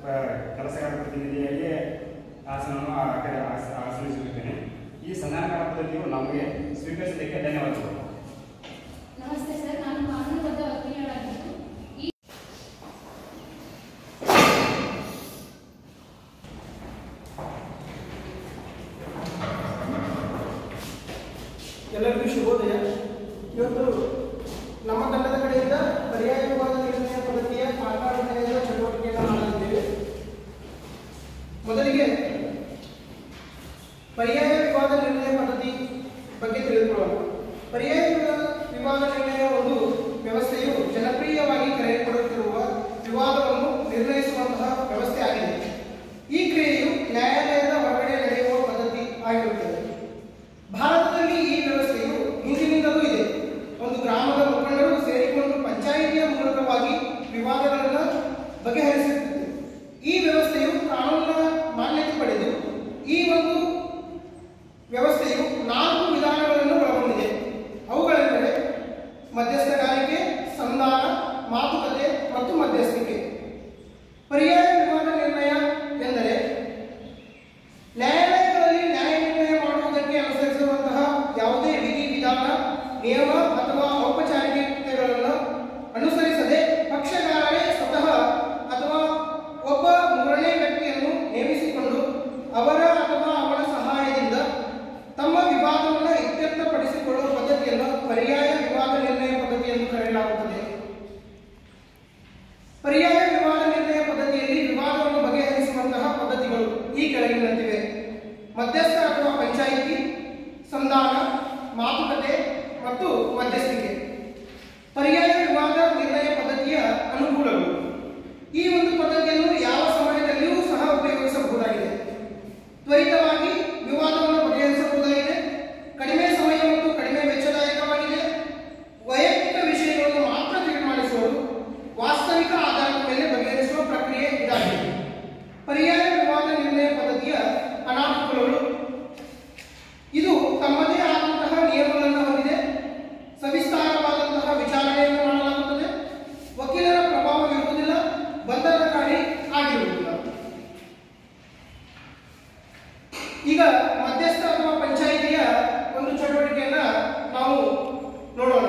ಕೆಲಸಗಾರ ಪ್ರತಿನಿಧಿಯಾಗಿ ಆಸನವನ್ನು ಆಸನಿಸುತ್ತೇನೆ. ಈ ಸಂಧಾನಕಾರ ಪದ್ಧತಿಯು ನಮಗೆ ಸ್ವೀಕರಿಸಿದ್ದಕ್ಕೆ ಧನ್ಯವಾದಗಳು. ನಮಸ್ತೆ ಸರ್, ನಾನು ಕಾನೂನುಬದ್ಧ ವಕೀಲರಾಗಿದ್ದು ಎಲ್ಲರಿಗೂ ಶುಭೋದಯ. ಇವತ್ತು ನಮ್ಮ ತಂಡದ ಕಡೆಯಿಂದ ಪರ್ಯಾಯ ವಿವಾದ ನಿರ್ಣಯ ಪದ್ಧತಿಯ ಪಾಠಾನ್ವಯದ ಚಟುವಟಿಕೆಯನ್ನು ಮಾಡಲಿದ್ದೇವೆ. ಮೊದಲಿಗೆ ಪರ್ಯಾಯ ವಿವಾದ ನಿರ್ಣಯ ಪದ್ಧತಿ ಬಗ್ಗೆ ತಿಳಿದುಕೊಳ್ಳೋಣ. ಪರ್ಯಾಯ ವಿವಾದ ನಿರ್ಣಯ ಒಂದು ವ್ಯವಸ್ಥೆಯು ಜನಪ್ರಿಯವಾಗಿ ಕರೆಯಲ್ಪಡುತ್ತಿರುವ ವಿವಾದವನ್ನು ನಿರ್ಣಯಿಸುವಂತಹ ವ್ಯವಸ್ಥೆ ಆಗಿದೆ. ಈ ಕ್ರಿಯೆಯು ನ್ಯಾಯಾಲಯದ ಹೊರಗಡೆ ನಡೆಯುವ ಪದ್ಧತಿ ಆಗಿರುತ್ತದೆ. ಭಾರತದಲ್ಲಿ ಈ ವ್ಯವಸ್ಥೆಯು ಹಿಂದಿನಿಂದಲೂ ಇದೆ. ಒಂದು ಗ್ರಾಮದ ಮುಖಂಡರು ಸೇರಿಕೊಂಡು ಪಂಚಾಯಿತಿಯ ಮೂಲಕವಾಗಿ ವಿವಾದಗಳನ್ನು ಬಗೆಹರಿಸುತ್ತಿದೆ. ಈ ವ್ಯವಸ್ಥೆಯು ಕಾನೂನಿನ ಮಾನ್ಯತೆ ಪಡೆದು ಈ ಒಂದು ವ್ಯವಸ್ಥೆಯು 4 ವಿಧಾನಗಳನ್ನು ಒಳಗೊಂಡಿದೆ. ಅವುಗಳೆಂದರೆ ಮಧ್ಯಸ್ಥಗಾರಿಕೆ, ಸಂಧಾನ, ಮಾತುಕತೆ ಮತ್ತು ಮಧ್ಯಸ್ಥಿಕೆ. ಪರ್ಯಾಯ ವಿವಾದ ನಿರ್ಣಯ ಎಂದರೆ ನ್ಯಾಯಾಲಯಗಳಲ್ಲಿ ನ್ಯಾಯ ನಿರ್ಣಯ ಮಾಡುವುದಕ್ಕೆ ಅನುಸರಿಸುವಂತಹ ಯಾವುದೇ ವಿಧಿ ವಿಧಾನ, ನಿಯಮ ಅಥವಾ ಔಪಚಾರಿಕತೆಗಳನ್ನು ಅನುಸರಿಸದೆ ಪಕ್ಷಗಾರರೇ ಸ್ವತಃ ಅಥವಾ ಒಬ್ಬ ಮೂರನೇ ವ್ಯಕ್ತಿಯನ್ನು ನೇಮಿಸಿಕೊಂಡು ಅವರ ಅಥವಾ ಅವಳ ಸಹಾಯದಿಂದ ತಮ್ಮ ವಿವಾದವನ್ನು ಇತ್ಯರ್ಥಪಡಿಸಿಕೊಳ್ಳುವ ಪದ್ಧತಿಯನ್ನು ಪರ್ಯಾಯ ವಿವಾದ ನಿರ್ಣಯ ಪದ್ಧತಿ ಎಂದು ಕರೆಯಲಾಗುತ್ತದೆ. ಪರ್ಯಾಯ ವಿವಾದ ನಿರ್ಣಯ ಪದ್ಧತಿಯಲ್ಲಿ ವಿವಾದವನ್ನು ಬಗೆಹರಿಸುವಂತಹ ಪದ್ಧತಿಗಳು ಈ ಕೆಳಗಿನಂತಿವೆ: ಮಧ್ಯಸ್ಥ ಅಥವಾ ಪಂಚಾಯಿತಿ, ಸಂಧಾನ, ಮಾತುಕತೆ ಮತ್ತು ಮಧ್ಯಸ್ಥಿಕೆ. ಪರ್ಯಾಯ ವಿವಾದ ನಿರ್ಣಯ ಪದ್ಧತಿಯ ಅನುಕೂಲಗಳು: ಈ ಒಂದು ಪದ್ಧತಿಯನ್ನು ಯಾವ ಸಮಯದಲ್ಲಿಯೂ ಸಹ ಉಪಯೋಗಿಸಬಹುದಾಗಿದೆ. ತ್ವರಿತವಾಗಿ ವಿವಾದವನ್ನು ಬಗೆಹರಿಸಬಹುದಾಗಿದೆ. ಕಡಿಮೆ ಸಮಯ ಮತ್ತು ಕಡಿಮೆ ವೆಚ್ಚದಾಯಕವಾಗಿದೆ. ವೈಯಕ್ತಿಕ ವಿಷಯಗಳನ್ನು ಮಾತ್ರ ತೀರ್ಮಾನಿಸುವುದು. ವಾಸ್ತವಿಕ ಆಧಾರದ ಮೇಲೆ ಬಗೆಹರಿಸುವ ಪ್ರಕ್ರಿಯೆ ಇದಾಗಿದೆ. ಪರ್ಯಾಯ ವಿವಾದ ನಿರ್ಣಯ ಪದ್ಧತಿಯ ಅನಾನುಕೂಲಗಳು: ಇದು ತಮ್ಮದೇ ಆದಂತಹ ನಿಯಮಗಳನ್ನು ಹೊಂದಿದೆ. ಸವಿಸ್ತಾರವಾದಂತಹ ವಿಚಾರಣೆಯನ್ನು ಮಾಡಲಾಗುತ್ತದೆ. ವಕೀಲರ ಪ್ರಭಾವವಿರುವುದಿಲ್ಲ. ಬಂಧನಕಾರಿ ಆಗಿರುವುದಿಲ್ಲ. ಈಗ ಮಧ್ಯಸ್ಥ ಅಥವಾ ಪಂಚಾಯಿತಿಯ ಒಂದು ಚಟುವಟಿಕೆಯನ್ನ ನಾವು ನೋಡೋಣ.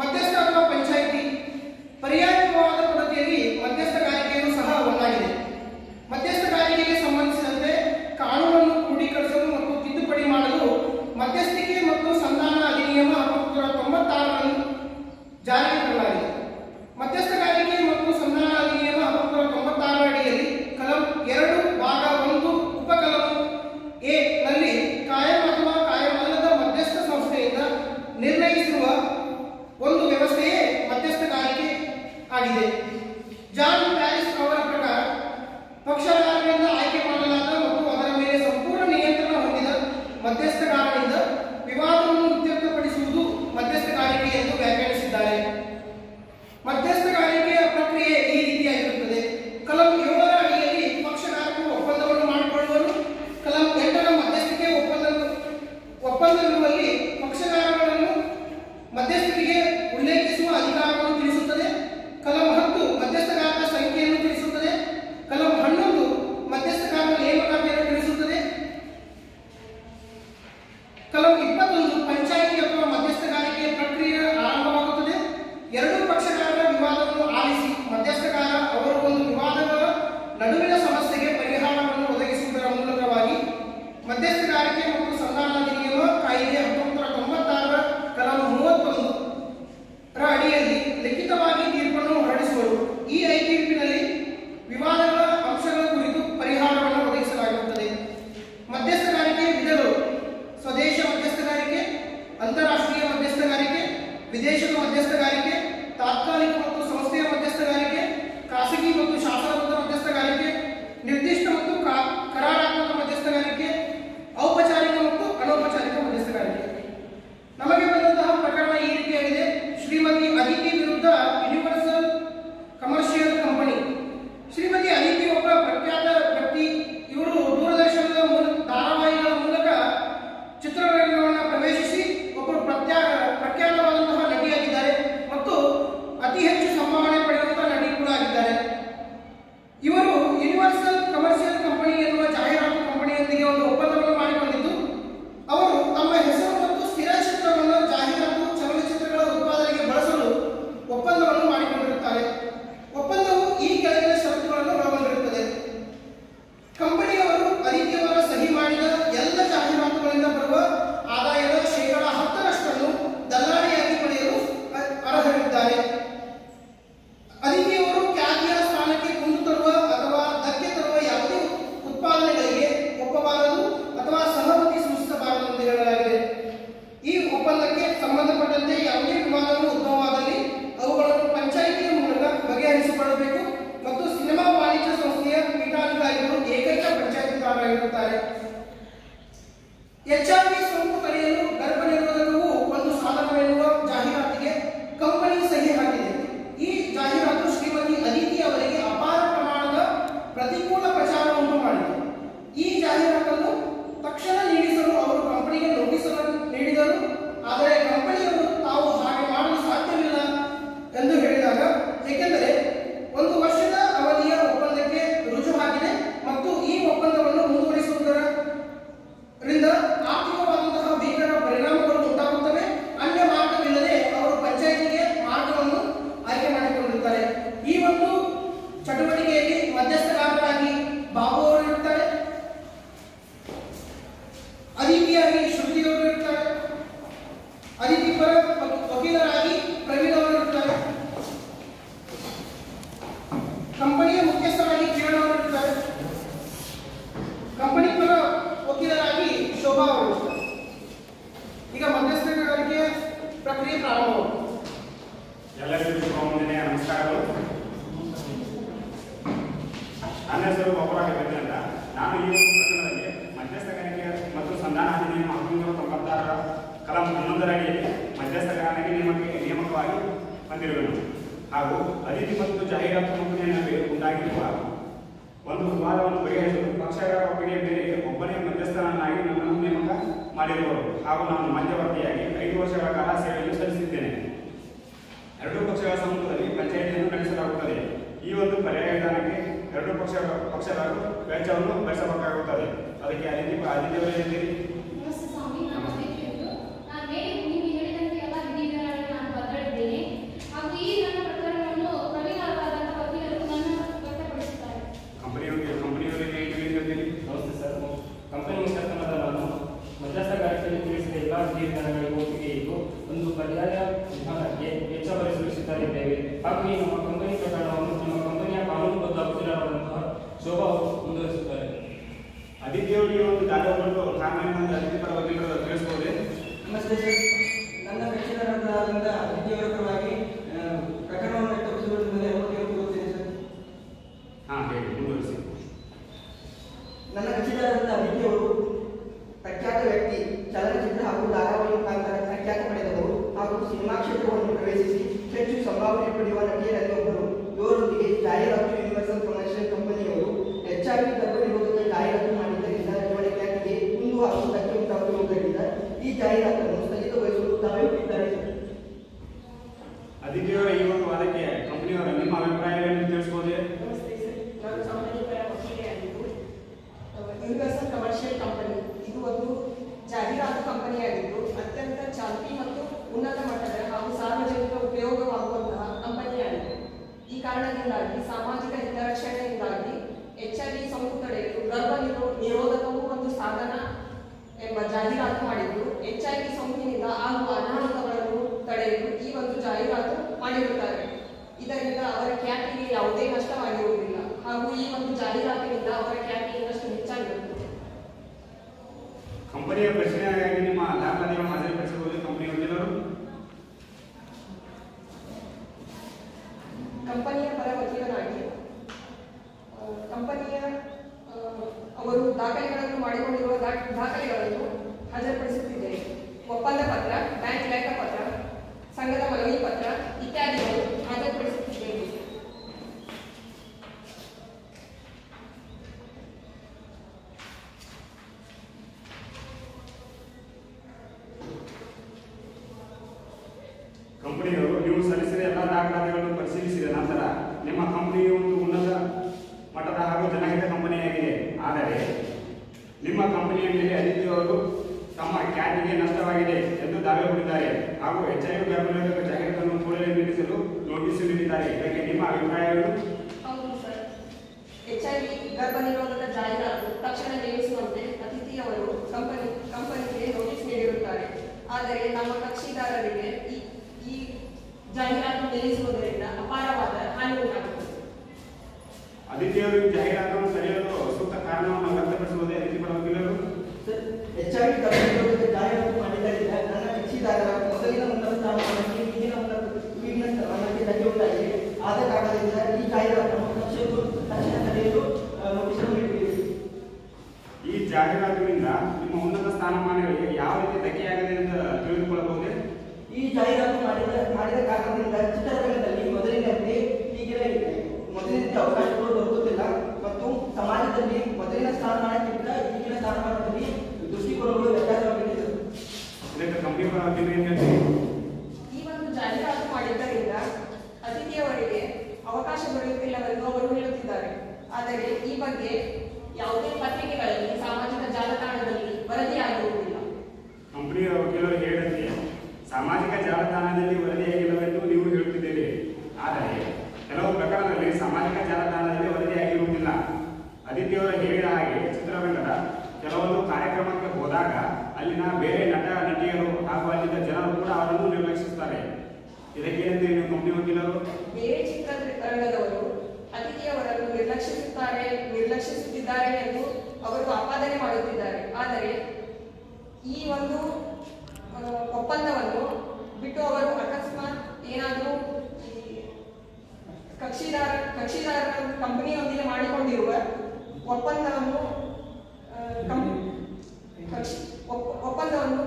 ಮಧ್ಯಸ್ಥ ಅಥವಾ ಪಂಚಾಯಿತಿ ಪರ್ಯಾಯ ವಿವಾದ ಪದ್ಧತಿಯಲ್ಲಿ ಮಧ್ಯಸ್ಥಗಾರಿಕೆಯೂ ಸಹ ಒಂದಾಗಿದೆ. ಮಧ್ಯಸ್ಥಗಾರಿಕೆಗೆ ಸಂಬಂಧಿಸಿದಂತೆ ಕಾನೂನನ್ನು ಕ್ರೋಢೀಕರಿಸಲು ಮತ್ತು ತಿದ್ದುಪಡಿ ಮಾಡಲು ಮಧ್ಯಸ್ಥಿಕೆ ಮತ್ತು ಸಂಧಾನ ಅಧಿನಿಯಮ 1996 ಜಾರಿಗೆ ತರಲಾಗಿದೆ. ಮಧ್ಯಸ್ಥಗಾರಿಕೆ ಮತ್ತು ಸಂಧಾನ ಅಧಿನಿಯಮ 1996 ಅಡಿಯಲ್ಲಿ ಕಲಂ 2 ಭಾಗ 1 ಉಪಕಲಂ ಎ ನಲ್ಲಿ ಕಾಯಂ ಅಥವಾ ಕಾಯಮಲ್ಲದ ಮಧ್ಯಸ್ಥ ಸಂಸ್ಥೆಯಿಂದ ನಿರ್ಣಯಿಸಿರುವ ಒಂದು ವ್ಯವಸ್ಥೆಯೇ ಮಧ್ಯಸ್ಥಗಾರಿಕೆ ಆಗಿದೆ. ಜಾನ್ ಪ್ಯಾರಿಸ್ ಅವರ ಪ್ರಕಾರ ಪಕ್ಷಗಾರರಿಂದ ಆಯ್ಕೆ ಮಾಡಲಾದ ಮತ್ತು ಅದರ ಮೇಲೆ ಸಂಪೂರ್ಣ ನಿಯಂತ್ರಣ ಹೊಂದಿದ ಮಧ್ಯಸ್ಥಗಾರನಿಂದ ವಿವಾದವನ್ನು ಇತ್ಯರ್ಥಪಡಿಸುವುದು ಮಧ್ಯಸ್ಥಗಾರಿಕೆ ಎಂದು ವ್ಯಾಖ್ಯಾನಿಸಿದ್ದಾರೆ. ಮಧ್ಯಸ್ಥಗಾರಿಕೆಯ ಪ್ರಕ್ರಿಯೆ ಈ ರೀತಿಯಾಗಿರುತ್ತದೆ: ಕಲಂ 7 ಅಡಿಯಲ್ಲಿ ಪಕ್ಷಗಾರರು ಒಪ್ಪಂದವನ್ನು ಮಾಡಿಕೊಳ್ಳುವರು. ಕಲಂ 8 ಮಧ್ಯಸ್ಥಿಕೆ ಒಪ್ಪಂದವಿರುವಲ್ಲಿ ಪಕ್ಷಗಾರಗಳನ್ನು ಮಧ್ಯಸ್ಥಿಕೆಗೆ ಉಲ್ಲೇಖಿಸುವ ಅಧಿಕಾರವನ್ನು ತಿಳಿಸುತ್ತದೆ. ಕಲಂ 10 ಮಧ್ಯಸ್ಥಗಾರರ ವಕ್ತಾರರಾಗಿರುತ್ತಾರೆ. HIV ಸೋಂಕು ತಡೆಯಲು ಗರ್ಭನಿರೋಧಕವು ಒಂದು ಸಾಧನವೆನ್ನುವ ಜಾಹೀರಾತಿಗೆ ಕಂಪನಿ ಸಹಿ ಹಾಕಿದೆ. ಈ ಜಾಹೀರಾತು ಶ್ರೀಮತಿ ಅದಿತಿ ಅವರಿಗೆ ಅಪಾರ ಪ್ರಮಾಣದ ಪ್ರತಿಕೂಲ ಪ್ರಚಾರ ಉಂಟು ಮಾಡಿದೆ. ಈ ಜಾಹೀರಾತನ್ನು ತಕ್ಷಣ ನಿಲ್ಲಿಸಲು ಅವರು ಕಂಪನಿಗೆ ನೋಟಿಸ್ ನೀಡಿದರು. ಆದರೆ ಕಂಪನಿಯವರು ತಾವು ಹಾಗೆ ಮಾಡಲು ಸಾಧ್ಯವಿಲ್ಲ ಎಂದು ಹೇಳಿದಾಗ, ಏಕೆಂದರೆ 1 ವರ್ಷದ ಅವಧಿಯ ಒಪ್ಪಂದಕ್ಕೆ ರುಜು ಹಾಕಿದೆ ಮತ್ತು ಈ ಒಪ್ಪಂದವನ್ನು ಮುಂದುವರಿಸುವುದರಿಂದ ಆರ್ಥಿಕವಾದಂತಹ ಭೀಕರ ಪರಿಣಾಮಗಳು ಉಂಟಾಗುತ್ತವೆ. ಅನ್ಯ ಮಾರ್ಗವಿಲ್ಲದೆ ಅವರು ಪಂಚಾಯಿತಿಗೆ ಮಾರ್ಗವನ್ನು ಆಯ್ಕೆ ಮಾಡಿಕೊಂಡಿರುತ್ತಾರೆ. ಈ ಒಂದು ಚಟುವಟಿಕೆಯಲ್ಲಿ ಮಧ್ಯಸ್ಥಗಾರರಾಗಿ ಬಾಬು ಅವರು ಇರುತ್ತಾರೆ, ಅದಿತಿಯಾಗಿ ಶ್ರುತಿ ಅವರು ಇರುತ್ತಾರೆ, ಅದಿತಿ ಪರ ವಕೀಲರಾಗಿ ಪ್ರವೀಣ್ ಅವರು ಇರುತ್ತಾರೆ, ಕಂಪನಿಯ ಮುಖ್ಯಸ್ಥರಾಗಿ ಕಿರಣ್ ಅವರು ಇರುತ್ತಾರೆ, ಕಂಪನಿ ಪರ ವಕೀಲರಾಗಿ ಶೋಭಾ ಅವರು ಇರುತ್ತಾರೆ. ಈಗ ಮಧ್ಯಸ್ಥಗಾರಿಕೆ ಪ್ರಕ್ರಿಯೆ ಪ್ರಾರಂಭವಾಗುತ್ತದೆ. ಎಲ್ಲರಿಗೂ ಮುಂದಿನ ನಮಸ್ಕಾರಗಳು. ನನ್ನ ಹೆಸರು ಗೋಪಾಲ ಅಂತ. ನಾನು ಈ ಒಂದು ಪ್ರಕರಣದಲ್ಲಿ ಮಧ್ಯಸ್ಥಗಾರಿಕೆ ಮತ್ತು ಸಂಧಾನ ಅಧಿನಿಯಮ 1996 ಕಲಂ 11 ಅಡಿಯಲ್ಲಿ ಮಧ್ಯಸ್ಥಗಾರನಿಗೆ ನೇಮಕವಾಗಿ ಹೊಂದಿರುವೆನು ಹಾಗೂ ಅದಿತಿ ಮತ್ತು ಜಾಹೀರಾತು ಕಂಪನಿಯ ನಡುವೆ ಉಂಟಾಗಿರುವ ಒಂದು ವಿವಾದವನ್ನು ಬಗೆಹರಿಸಲು ಪಕ್ಷಗಳ ಒಪ್ಪಿಗೆ ಮೇರೆಗೆ ಒಬ್ಬನೇ ಮಧ್ಯಸ್ಥರನ್ನಾಗಿ ನನ್ನನ್ನು ನೇಮಕ ಮಾಡಿರುವರು ಹಾಗೂ ನಾನು ಮಧ್ಯವರ್ತಿಯಾಗಿ 5 ವರ್ಷಗಳ ಕಾಲ ಸೇವೆಯನ್ನು ಸಲ್ಲಿಸಿದ್ದೇನೆ. ಎರಡೂ ಪಕ್ಷಗಳ ಸಮ್ಮುಖದಲ್ಲಿ ಪಂಚಾಯಿತಿಯನ್ನು ನಡೆಸಲಾಗುತ್ತದೆ. ಈ ಒಂದು ಪರ್ಯಾಯ ವಿಧಾನಕ್ಕೆ ಎರಡೂ ಪಕ್ಷಗಳು ವೆಚ್ಚವನ್ನು ಭರಿಸಬೇಕಾಗುತ್ತದೆ. ಅದಕ್ಕೆ ಆದಿತ್ಯವರೇ ಹೇಳಿದ್ದೀರಿ. ನಮಸ್ತೆ ಸ್ವಾಮಿ, ನಾನು ಅದಿತಿಯವರು. ನೀವು ಹೇಳಿದಂತೆ ಎಲ್ಲ ವಿಧಿಗಳನ್ನು ನಾನು ಬದಲಿದ್ದೇನೆ ಹಾಗೂ ಈ ನನ್ನ ಪ್ರಕರಣವನ್ನು ಪ್ರವೀಣರಾದಂತಹ ವಕೀಲರು ನನ್ನ ವ್ಯಕ್ತಪಡಿಸುತ್ತಾರೆ. ಕಂಪನಿಯವರಿಗೆ ಹೇಳಿದ್ದೀರಿ. ನಮಸ್ತೆ ಸರ್. ಕಂಪನಿ ಮುಖ್ಯಸ್ಥನಾದ ನಾನು ಮಧ್ಯಸ್ಥಗಾರಿಕೆಯಲ್ಲಿ ತಿಳಿಸಿದ ಎಲ್ಲ ವಿಧಿವಿಧಾನಗಳಿಗೆ ಒಪ್ಪಿಗೆ ಇದ್ದು ಒಂದು ಪರ್ಯಾಯ ವಿಧಾನಕ್ಕೆ ವೆಚ್ಚ ಭರಿಸಲು ಸಿದ್ಧರಿದ್ದೇವೆ. ಹಾಗೂ ಈ ನಮ್ಮ ಕಂಪನಿ ಪ್ರಕರಣವನ್ನು ನಮ್ಮ ಕಂಪನಿಯ ಕಾನೂನುಬದ್ಧ ವಕೀಲರಾದಂತಹ ಶೋಭಾ ಅವರು ಮುಂದುವರಿಸುತ್ತಾರೆ. ಅದಿತಿಯವರಿಗೆ ಒಂದು ದಾಖಲೆಗಳು ಕಾನೂನಿನ ಅದಿತಿ ಪರ ವಕೀಲರು ತಿಳಿಸಬಹುದೇ? ನಮಸ್ತೆ ಸರ್. ನನ್ನ ಕಕ್ಷಿದಾರರಾದಂಥ ಅದಿತಿಯವರ ಪರವಾಗಿ ಪ್ರಕರಣವನ್ನು ವ್ಯಕ್ತಪಡಿಸುವುದರಿಂದ ಕೋರುತ್ತೇನೆ ಸರ್. ಹೇಳಿ, ಮುಂದುವರಿಸಿ. ನನ್ನ ಕಕ್ಷಿದಾರರಾದ ಅದಿತಿಯವರು ಪ್ರಖ್ಯಾತ ವ್ಯಕ್ತಿ, ಚಲನಚಿತ್ರ ಹಾಗೂ ಧಾರಾವಾಹಿ ಮುಖಾಂತರ ಪ್ರಖ್ಯಾತಿ ಪಡೆದವರು ಹಾಗೂ ಸಿನಿಮಾ ಕ್ಷೇತ್ರವನ್ನು ಪ್ರವೇಶಿಸಿ ಹೆಚ್ಚು ಸಂಭಾವನೆ ಪಡೆಯುವ ನಟಿಯರಲ್ಲಿ ಒಬ್ಬರು. ಇವರೊಂದಿಗೆ ಜಾಹೀರಾತು ಯೂನಿವರ್ಸಲ್ ಕಮರ್ಷಿಯಲ್ ಕಂಪನಿಯವರು ಹೆಚ್ಚಾಗಿ ಗರ್ಭನಿರೋಧಕ ಜಾಹೀರಾತು ಮಾಡಿದ್ದರಿಂದ ರಜವಳಿಕೆಯಾಗಿ ಕುಂದು ಹಾಗೂ ಧಕ್ಕೆ ಉಂಟಾಗುವುದರಿಂದ ಈ ಜಾಹೀರಾತನ್ನು ಸ್ಥಗಿತಗೊಳಿಸಲು ತಾವೇ ಒಪ್ಪಿದ್ದಾರೆ. ಅದಿತಿಯವರ ಈ ಒಂದು ವಾದಕ್ಕೆ ಕಂಪನಿಯವರ ನಿಮ್ಮ ಅಭಿಪ್ರಾಯವನ್ನು ತಿಳಿಸಬಹುದೇ? ನಮಸ್ತೆ ಸರ್. ನಾನು ಕಂಪನಿ ಪರ ವಕೀಲೆಯಾಗಿದ್ದು ಯೂನಿವರ್ಸಲ್ ಕಮರ್ಷಿಯಲ್ ಕಂಪನಿ ಇದು ಒಂದು ಜಾಹೀರಾತು ಕಂಪನಿಯಾಗಿದ್ದು ಅತ್ಯಂತ ಚಾಲ್ತಿ ಮತ್ತು ಉನ್ನತ ಮಟ್ಟದ ಹಾಗೂ ಸಾರ್ವಜನಿಕ ಉಪಯೋಗವಾಗುವಂತಹ ಕಂಪನಿಯಾಗಿದೆ. ಈ ಕಾರಣದಿಂದಾಗಿ ಸಾಮಾಜಿಕ ಹಿತರಕ್ಷಣೆಯಿಂದಾಗಿ HIV ಸೋಂಕು ತಡೆಯಲು ಗರ್ಭ ನಿರೋಧಕವು ಒಂದು ಸಾಧನ ಎಂಬ ಜಾಹೀರಾತು ಮಾಡಿದ್ದು HIV ಸೋಂಕಿನಿಂದ ಆಗುವ ಅನಾಹುತಗಳನ್ನು ತಡೆಯಲು ಈ ಒಂದು ಜಾಹೀರಾತು ಮಾಡಿರುತ್ತಾರೆ. ಇದರಿಂದ ಅವರ ಖ್ಯಾತಿಗೆ ಯಾವುದೇ ನಷ್ಟವಾಗಿರುವುದಿಲ್ಲ ಹಾಗೂ ಈ ಒಂದು ಜಾಹೀರಾತಿನಿಂದ ಅವರ ಖ್ಯಾತಿ ಇನ್ನಷ್ಟು ಹೆಚ್ಚಾಗಿರುತ್ತದೆ. ಕಂಪನಿಯ ಪ್ರಶ್ನೆಯಾಗಿ ನಿಮ್ಮ ದಾಖಲೆಯನ್ನು ಹಾಜರುಪಡಿಸಬಹುದು ಕಂಪನಿ ವಕೀಲರು? ಕಂಪನಿಯ ಪರ ವಕೀಲರಾಗಿ ಕಂಪನಿಯ ಅವರು ದಾಖಲೆಗಳನ್ನು ಮಾಡಿಕೊಂಡಿರುವ ದಾಖಲೆಗಳನ್ನು ಹಾಜರುಪಡಿಸುತ್ತಿದ್ದೇವೆ. ಒಪ್ಪಂದ ಪತ್ರ, ಬ್ಯಾಂಕ್ ಲೆಕ್ಕಪತ್ರ, ಸಂಘದ ಮನವಿ ಪತ್ರ ಇತ್ಯಾದಿಗಳು ಹಾಜರುಪಡಿಸುತ್ತಿದ್ದೇವೆ. ಕಂಪನಿಯವರು ನೀವು ಸಲ್ಲಿಸಿದ ಎಲ್ಲ ದಾಖಲಾತಿಗಳನ್ನು ಪರಿಶೀಲಿಸಿದ ನಂತರ ನಿಮ್ಮ ಕಂಪನಿಯು ಒಂದು ಉನ್ನತ ಮಟ್ಟದ ಹಾಗೂ ಜನಹಿತ ಕಂಪನಿಯಾಗಿದೆ. ಆದರೆ ನಿಮ್ಮ ಕಂಪನಿಯ ಮೇಲೆ ಅದಿತಿಯವರು ತಮ್ಮ ಖ್ಯಾತಿಗೆ ನಷ್ಟವಾಗಿದೆ ಎಂದು ದಾವೆ ಹೂಡಿದ್ದಾರೆ ಹಾಗೂ HIV ಗರ್ಭನಿರೋಧಕ ಜಾಹೀರಾತನ್ನು ಕೂಡಲೇ ನಿಲ್ಲಿಸಲು ನೋಟಿಸ್ ನೀಡಿದ್ದಾರೆ. ಇದಕ್ಕೆ ನಿಮ್ಮ ಅಭಿಪ್ರಾಯಗಳು? ಹೌದು ಸರ್. HIV ಗರ್ಭನಿರೋಧಕ ಜಾಹೀರಾತು ತಕ್ಷಣ ನಿಲ್ಲಿಸುವಂತೆ ಅತಿಥಿಯವರು ಕಂಪನಿಗೆ ನೋಟಿಸ್ ನೀಡಿರುತ್ತಾರೆ. ಆದರೆ ನಮ್ಮ ಕಕ್ಷಿದಾರರಿಗೆ ಈ ಜಾಹೀರಾತು ನಿಲ್ಲಿಸುವುದರಿಂದ ಅಪಾರವಾದ ಹಾನಿ ಉಂಟಾಗುತ್ತದೆ. ಅದಿತಿಯವರು ಜಾಹೀರಾತನ್ನು ತಡೆಯಲು ಸೂಕ್ತ ಕಾರಣವನ್ನು ವ್ಯಕ್ತಪಡಿಸುವುದೇ ಅದಿತಿ ಪರ ವಕೀಲರು? ಸರ್, HIV ಗರ್ಭನಿರೋಧಕ ಜಾಹೀರಾತು ಮಾಡಿದ್ದರಿಂದ ನನ್ನ ಕಕ್ಷಿದಾರರ ಮೊದಲಿನ ಉನ್ನತ ಸ್ಥಾನಮಾನಕ್ಕೆ ಈಗಿನ ಸ್ಥಾನಕ್ಕೆ ಧಕ್ಕೆ ಉಂಟಾಗಿದೆ. ಆದ ಕಾರಣದಿಂದ ಈ ಜಾಹೀರಾತನ್ನು ತಕ್ಷಣ ತಡೆಯಲು ನೋಟಿಸ್ ನೀಡಿದ್ದೇವೆ. ಆದರೆ ಈ ಬಗ್ಗೆ ಯಾವುದೇ ಪತ್ರಿಕೆಗಳಲ್ಲಿ ಸಾಮಾಜಿಕ ಜಾಲತಾಣದಲ್ಲಿ ವರದಿಯಾಗಿರುವುದಿಲ್ಲ. ಕಂಪನಿಯ ವಕೀಲರು ಹೇಳಿದಂತೆ ಸಾಮಾಜಿಕ ಜಾಲತಾಣದಲ್ಲಿ ವರದಿಯಾಗಿಲ್ಲವೆಂದು ನೀವು ಹೇಳುತ್ತಿದ್ದೀರಿ. ಆದರೆ ಕೆಲವು ಪ್ರಕರಣದಲ್ಲಿ ಸಾಮಾಜಿಕ ಜಾಲತಾಣದಲ್ಲಿ ವರದಿಯಾಗಿರುವುದಿಲ್ಲ. ಅದಿತಿಯವರು ಹೇಳಿದ ಹಾಗೆ ಚಿತ್ರರಂಗದ ಕೆಲವೊಂದು ಕಾರ್ಯಕ್ರಮಕ್ಕೆ ಹೋದಾಗ ಅಲ್ಲಿನ ಬೇರೆ ನಟ ನಟಿಯರು ಹಾಗೂ ಅಲ್ಲಿದ್ದ ಜನರು ಕೂಡ ಅವರನ್ನು ನಿರ್ಲಕ್ಷಿಸುತ್ತಾರೆ. ಇದಕ್ಕೇನಂತೀರಿ ನೀವು ಕಂಪನಿ ವಕೀಲರು? ಬೇರೆ ಚಿತ್ರರಂಗದವರು ಅತಿಥಿಯವರನ್ನು ನಿರ್ಲಕ್ಷಿಸುತ್ತಿದ್ದಾರೆ ಎಂದು ಅವರು ಆಪಾದನೆ ಮಾಡುತ್ತಿದ್ದಾರೆ. ಆದರೆ ಈ ಒಂದು ಒಪ್ಪಂದವನ್ನು ಬಿಟ್ಟು ಅವರು ಅಕಸ್ಮಾತ್ ಏನಾದರೂ ಕಕ್ಷಿದಾರರ ಕಂಪನಿಯೊಂದಿಗೆ ಮಾಡಿಕೊಂಡಿರುವ ಒಪ್ಪಂದವನ್ನು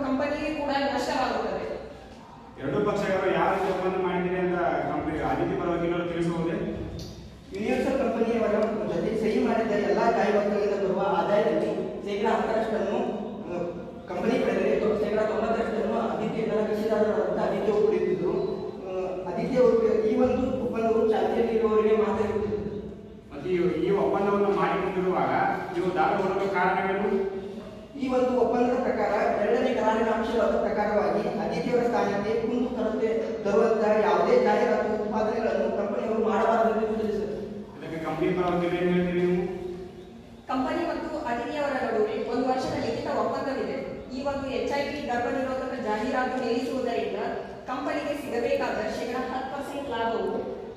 ಕಂಪನಿಗೆ ಕೂಡ ನಷ್ಟವಾಗುತ್ತದೆ. ಎರಡೂ ಪಕ್ಷಗಳು ಯಾವ ರೀತಿ ಒಪ್ಪಂದ ಮಾಡಿದ್ದೀರಿ ಅಂತ ಕಂಪನಿ ಅತಿಥಿ ಪರ ವಕೀಲರು ತಿಳಿಸಬಹುದೇ? ಯೂನಿವರ್ಸಲ್ ಕಂಪನಿಯವರ ಜೊತೆ ಸಹಿ ಮಾಡಿದ ಎಲ್ಲಾ ಜಾಹೀರಾತುಗಳಿಂದ ಬರುವ ಆದಾಯದಲ್ಲಿ 10% ಕಂಪನಿ ಪಡೆದರೆ 90% ಅದಿತಿಯವರ ಕಕ್ಷಿದಾರರಾದಂಥ ಅದಿತಿಯವರು ಕುಳಿತಿದ್ರು. ಅದಿತಿಯವರು ಈ ಒಂದು ಒಪ್ಪಂದವು ಚಾಲ್ತಿಯಲ್ಲಿರುವವರಿಗೆ ಮಾತ್ರ ಇರುತ್ತಿತ್ತು. ಮತ್ತು ಈ ಒಪ್ಪಂದವನ್ನು ಮಾಡಿಕೊಂಡಿರುವಾಗ ನೀವು ದಾಖಲೆ ಹೊರಡುವ ಕಾರಣವೇನು? ಈ ಒಂದು ಒಪ್ಪಂದದ ಪ್ರಕಾರ 2ನೇ ಕರಾರಿನ ಅಂಶದ ಪ್ರಕಾರವಾಗಿ ಅದಿತಿಯವರ ಸ್ಥಾನಕ್ಕೆ ಕುಂದು ತರುವಂತಹ ಯಾವುದೇ ಜಾಹೀರಾತು ಉತ್ಪಾದನೆಗಳನ್ನು ಕಂಪನಿಯವರು ಮಾಡಬಾರದು ಎಂದು ತಿಳಿಸಿದರು. ಇದಕ್ಕೆ ಕಂಪನಿ ಪರ ವಕೀಲರು ಏನು ಹೇಳ್ತೀರಿ ನೀವು? ಕಂಪನಿ ಮತ್ತು ಅತಿಥಿಯವರ ನಡುವೆ 1 ವರ್ಷದ ಲಿಖಿತ ಒಪ್ಪಂದವಿದೆ. ಈ ಒಂದು HIV ಗರ್ಭನಿರೋಧಕ ಜಾಹೀರಾತು ನಿಲ್ಲಿಸುವುದರಿಂದ ಕಂಪನಿಗೆ ಸಿಗಬೇಕಾದ 10% ಲಾಭವು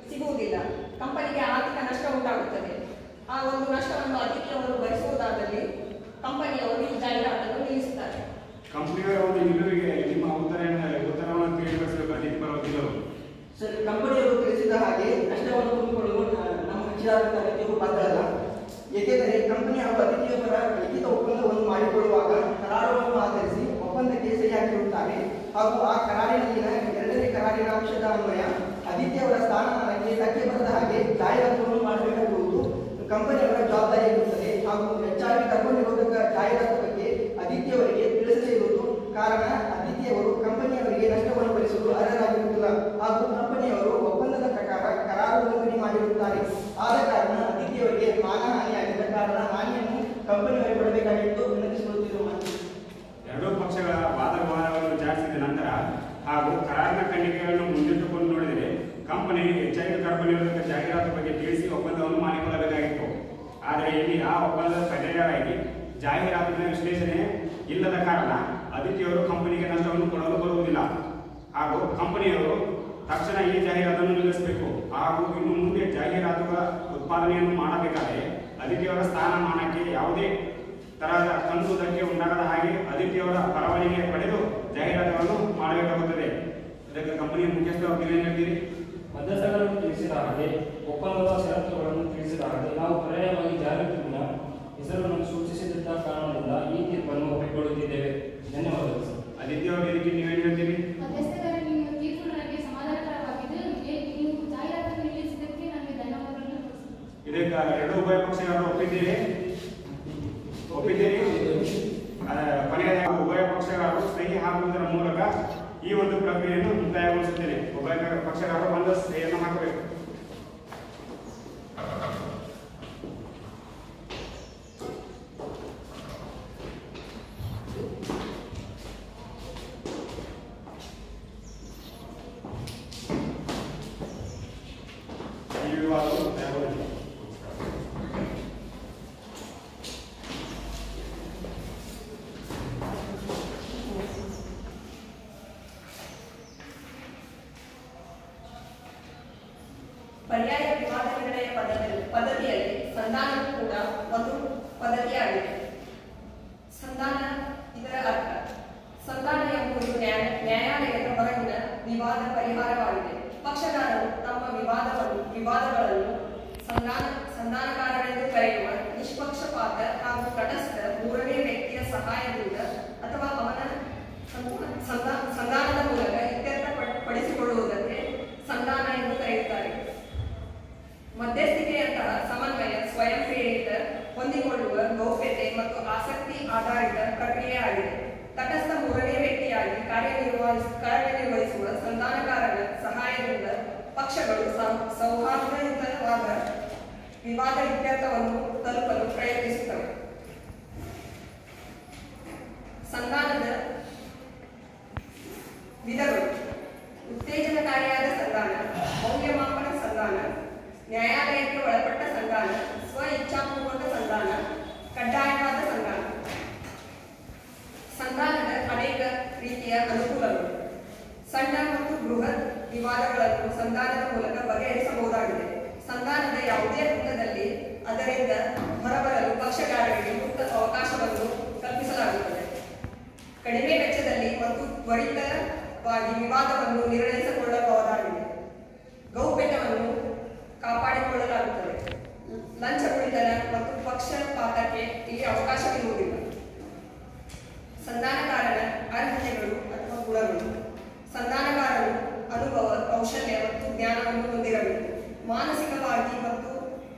ಸಿಗುವುದಿಲ್ಲ. ಕಂಪನಿಗೆ ಆರ್ಥಿಕ ನಷ್ಟ ಉಂಟಾಗುತ್ತದೆ. ಆ ಒಂದು ನಷ್ಟವನ್ನು ಅತಿಥಿಯವರು ಭರಿಸುವುದಾದಲ್ಲಿ ಕಂಪನಿಯವರು ಈ ಜಾಹೀರಾತನ್ನು ನಿಲ್ಲಿಸುತ್ತಾರೆ. ಕಂಪನಿಯವರ ಒಂದು ನಿಲುವಿಗೆ ನಿಮ್ಮ ಉತ್ತರವನ್ನು ತಿಳಿಸಬೇಕು ಅತಿಥಿ ಪರ ವಕೀಲರು. ಸರ್, ಕಂಪನಿಯವರು ತಿಳಿಸಿದ ಹಾಗೆ ನಷ್ಟವನ್ನು ತುಂಬಿಕೊಳ್ಳಲು ನಮ್ಮ ಕಕ್ಷಿದಾರರ ಅಗತ್ಯವೂ ಬಾಧ್ಯಲ್ಲ. ಏಕೆಂದರೆ ಕಂಪನಿ ಹಾಗೂ ಅತಿಥಿಯವರ ಲಿಖಿತ ಒಪ್ಪಂದವನ್ನು ಮಾಡಿಕೊಳ್ಳುವಾಗ ಕರಾರವನ್ನು ಆಧರಿಸಿ ಒಪ್ಪಂದಕ್ಕೆ ಸಹಿ ಹಾಕಿರುತ್ತಾರೆ ಹಾಗೂ ಆ ಕರಾರಿನಲ್ಲಿನ 2ನೇ ಕರಾರಿನ ಅಂಶದ ಅನ್ವಯ ಅತಿಥಿಯವರ ಸ್ಥಾನಮಾನಕ್ಕೆ ಧಕ್ಕೆ ಬರದ ಹಾಗೆ ಜಾಹೀರಾತುಗಳನ್ನು ಮಾಡಬೇಕಾಗುವುದು ಕಂಪನಿಯವರ ಜವಾಬ್ದಾರಿ ಇರುತ್ತದೆ. ಹಾಗೂ HIV ಗರ್ಭನಿರೋಧಕ ಜಾಹೀರಾತು ಬಗ್ಗೆ ಅತಿಥಿಯವರಿಗೆ ತಿಳಿಸದೇ ಇರುವುದು ಕಾರಣ ಅತಿಥಿಯವರು ಕಂಪನಿಯವರಿಗೆ ನಷ್ಟವನ್ನು ಭರಿಸಲು ಅರ್ಹರಾಗಿರುವುದಿಲ್ಲ ಹಾಗೂ ಕಂಪನಿಯವರು ಒಪ್ಪಂದದ ಪ್ರಕಾರ ಕರಾರು ಉಲ್ಲಂಘನೆ ಮಾಡಿರುತ್ತಾರೆ. ಆದ ಕಾರಣ ಅತಿಥಿಯವರಿಗೆ ಮಾನಹಾನಿಯಾಗಿದ್ದ ಕಾರಣ ಹಾನಿಯನ್ನು ಕಂಪನಿಯವರಿಗೆ ಕೊಡಬೇಕಾಗಿತ್ತು ವಿನಂತಿಸಿಕೊಳ್ಳುತ್ತಿರುವ ಎರಡೂ ಪಕ್ಷಗಳ ವಾದಗಳನ್ನು ವಿಚಾರಿಸಿದ ನಂತರ ಹಾಗೂ ಕರಾರಿನ ಖಂಡಿಕೆಗಳನ್ನು ಮುಂದಿಟ್ಟುಕೊಂಡು ನೋಡಿದರೆ ಕಂಪನಿ HIV ಗರ್ಭನಿರೋಧಕ ಜಾಹೀರಾತು ಬಗ್ಗೆ ತಿಳಿಸಿ ಒಪ್ಪಂದವನ್ನು ಮಾಡಿಕೊಳ್ಳಬೇಕಾಗಿತ್ತು. ಆದರೆ ಇಲ್ಲಿ ಆ ಒಪ್ಪಂದದ ಪರ್ಯಾಯವಾಗಿ ಜಾಹೀರಾತಿನ ವಿಶ್ಲೇಷಣೆ ಇಲ್ಲದ ಕಾರಣ ಅತಿಥಿಯವರು ಕಂಪನಿಗೆ ನಷ್ಟವನ್ನು ಕೊಡಲು ಬರುವುದಿಲ್ಲ ಹಾಗೂ ಕಂಪನಿಯವರು ತಕ್ಷಣ ಈ ಜಾಹೀರಾತನ್ನು ನಿಲ್ಲಿಸಬೇಕು. ಹಾಗೂ ಇನ್ನು ಮುಂದೆ ಜಾಹೀರಾತುಗಳ ಉತ್ಪಾದನೆಯನ್ನು ಮಾಡಬೇಕಾದರೆ ಅತಿಥಿಯವರ ಸ್ಥಾನಮಾನಕ್ಕೆ ಯಾವುದೇ ತರಹದ ಕಂದು ಧಕ್ಕೆ ಉಂಟಾಗದ ಹಾಗೆ ಅತಿಥಿಯವರ ಪರವಾನಗಿ ಪಡೆದು ಜಾಹೀರಾತುಗಳನ್ನು ಮಾಡಬೇಕಾಗುತ್ತದೆ. ಇದಕ್ಕೆ ಕಂಪನಿಯ ಮುಖ್ಯಸ್ಥ ವಕೀಲರು ಏನು ಹೇಳ್ತೀರಿ? ಮಧ್ಯಸ್ಥಗಾರರು ತಿಳಿಸಿದ ಹಾಗೆ ಒಪ್ಪಂದದ ಷರತ್ತುಗಳನ್ನು ತಿಳಿಸಿದ ಹಾಗೆ ನಾವು ಪರ್ಯಾಯವಾಗಿ ಜಾಹೀರಾತಿನ ಹೆಸರನ್ನು ಸೂಚಿಸಿದ್ದ ಕಾರಣದಿಂದ ಈ ತೀರ್ಪನ್ನು ಒಪ್ಪಿಕೊಳ್ಳುತ್ತಿದ್ದೇವೆ. ಧನ್ಯವಾದಗಳು ಸರ್. ಅತಿಥಿಯವರು ಇದಕ್ಕೆ ನೀವೇನು ಹೇಳ್ತೀರಿ? ಮಧ್ಯಸ್ಥಗಾರ ನಿಮ್ಮ ತೀರ್ಪು ನನಗೆ ಸಮಾಧಾನಕರವಾಗಿದ್ದು ನೀವು ಜಾಹೀರಾತನ್ನು ನಿಲ್ಲಿಸಿದ್ದಕ್ಕೆ ನನಗೆ ಧನ್ಯವಾದಗಳನ್ನು ತಿಳಿಸುತ್ತೇನೆ. ಇದಕ್ಕೆ ಎರಡು ಉಭಯ ಪಕ್ಷಗಳು ಒಪ್ಪಿದ್ದೀರಿ? ಕೊನೆಯದಾಗಿ ಉಭಯ ಪಕ್ಷಗಳು ಸಹಿ ಹಾಕುವುದರ ಮೂಲಕ ಈ ಒಂದು ಪ್ರಕ್ರಿಯೆಯನ್ನು ಮುಕ್ತಾಯಗೊಳಿಸುತ್ತೇನೆ. ಉಭಯ ಪಕ್ಷಗಳು ಒಂದು ಸಹಿಯನ್ನು ಹಾಕಬೇಕು. ಈ ವಿವಾದವು ಮುಕ್ತಾಯಗೊಳ್ಳುತ್ತದೆ. ಪರ್ಯಾಯ ವಿವಾದ ನಿರ್ಣಯ ಪದ್ಧತಿಯಲ್ಲಿ ಸಂಧಾನವು ಕೂಡ ಒಂದು ಪದ್ಧತಿಯಾಗಿದೆ. ಸಂಧಾನ ಇದರ ಅರ್ಥ ಸಂಧಾನ ಎಂಬುದು ನ್ಯಾಯಾಲಯದ ಹೊರಗಿನ ವಿವಾದ ಪರಿಹಾರವಾಗಿದೆ. ಪಕ್ಷಗಾರರು ತಮ್ಮ ವಿವಾದಗಳನ್ನು ಸಂಧಾನಕಾರರೆಂದು ಕರೆಯುವ ನಿಷ್ಪಕ್ಷಪಾತ ಹಾಗೂ ತಟಸ್ಥ ಮೂರನೇ ವ್ಯಕ್ತಿಯ ಸಹಾಯದಿಂದ ಅಥವಾ ಅವನ ಸಂಧಾನದ ಮೂಲಕ ಇತ್ಯರ್ಥಪಡಿಸಿಕೊಳ್ಳುವುದಕ್ಕೆ ಸಂಧಾನ ಎಂದು ಕರೆಯುತ್ತಾರೆ. ಮಧ್ಯಸ್ಥಿಕೆಯಂತಹ ಸಮನ್ವಯ ಸ್ವಯಂ ಪ್ರೇರಿತ ಹೊಂದಿಕೊಳ್ಳುವ ಗೌಪ್ಯತೆ ಮತ್ತು ಆಸಕ್ತಿ ಆಧಾರಿತ ಪ್ರಕ್ರಿಯೆಯಾಗಿದೆ. ತಟಸ್ಥ ಮೂರನೇ ವ್ಯಕ್ತಿಯಾಗಿ ಕಾರ್ಯನಿರ್ವಹಿಸುವ ಸಂಧಾನಕಾರನ ಸಹಾಯದಿಂದ ಪಕ್ಷಗಳು ಸೌಹಾರ್ದಯುತವಾದ ವಿವಾದ ಇತ್ಯರ್ಥವನ್ನು ತಲುಪಲು ಪ್ರಯತ್ನಿಸುತ್ತವೆ. ಸಂಧಾನದ ವಿಧಗಳು: ಉತ್ತೇಜನಕಾರಿಯಾದ ಸಂಧಾನ, ಮೌಲ್ಯಮಾಪನ ಸಂಧಾನ, ನ್ಯಾಯಾಲಯಕ್ಕೆ ಒಳಪಟ್ಟ ಸಂಧಾನ, ಸ್ವ ಇಚ್ಛಾಪೂರ್ವಕ ಸಂಧಾನ, ಕಡ್ಡಾಯವಾದ ಸಂಧಾನ. ಸಂಧಾನದ ಅನೇಕ ರೀತಿಯ ಅನುಕೂಲಗಳು: ಸಣ್ಣ ಮತ್ತು ಬೃಹತ್ ವಿವಾದಗಳನ್ನು ಸಂಧಾನದ ಮೂಲಕ ಬಗೆಹರಿಸಬಹುದಾಗಿದೆ. ಸಂಧಾನದ ಯಾವುದೇ ಹಂತದಲ್ಲಿ ಅದರಿಂದ ಹೊರಬರಲು ಪಕ್ಷಗಾರರಿಗೆ ಮುಕ್ತ ಅವಕಾಶವನ್ನು ಕಲ್ಪಿಸಲಾಗುತ್ತದೆ. ಕಡಿಮೆ ವೆಚ್ಚದಲ್ಲಿ ಮತ್ತು ತ್ವರಿತವಾಗಿ ವಿವಾದವನ್ನು ನಿರ್ಣಯಿಸಿಕೊಳ್ಳಬಹುದಾಗಿದೆ. ಗೌಪ್ಯತೆಯನ್ನು ಕಾಪಾಡಿಕೊಳ್ಳಲಾಗುತ್ತದೆ. ಲಂಚಗುಳಿತನ ಮತ್ತು ಪಕ್ಷಪಾತಕ್ಕೆ ಇಲ್ಲಿ ಅವಕಾಶವಿರುವುದಿಲ್ಲ. ಸಂಧಾನಕಾರನ ಅರ್ಹತೆಗಳು ಅಥವಾ ಗುಣಗಳು: ಸಂಧಾನಕಾರನು ಅನುಭವ, ಕೌಶಲ್ಯ ಮತ್ತು ಜ್ಞಾನವನ್ನು ಹೊಂದಿರಬೇಕು. ಮಾನಸಿಕವಾಗಿ ಮತ್ತು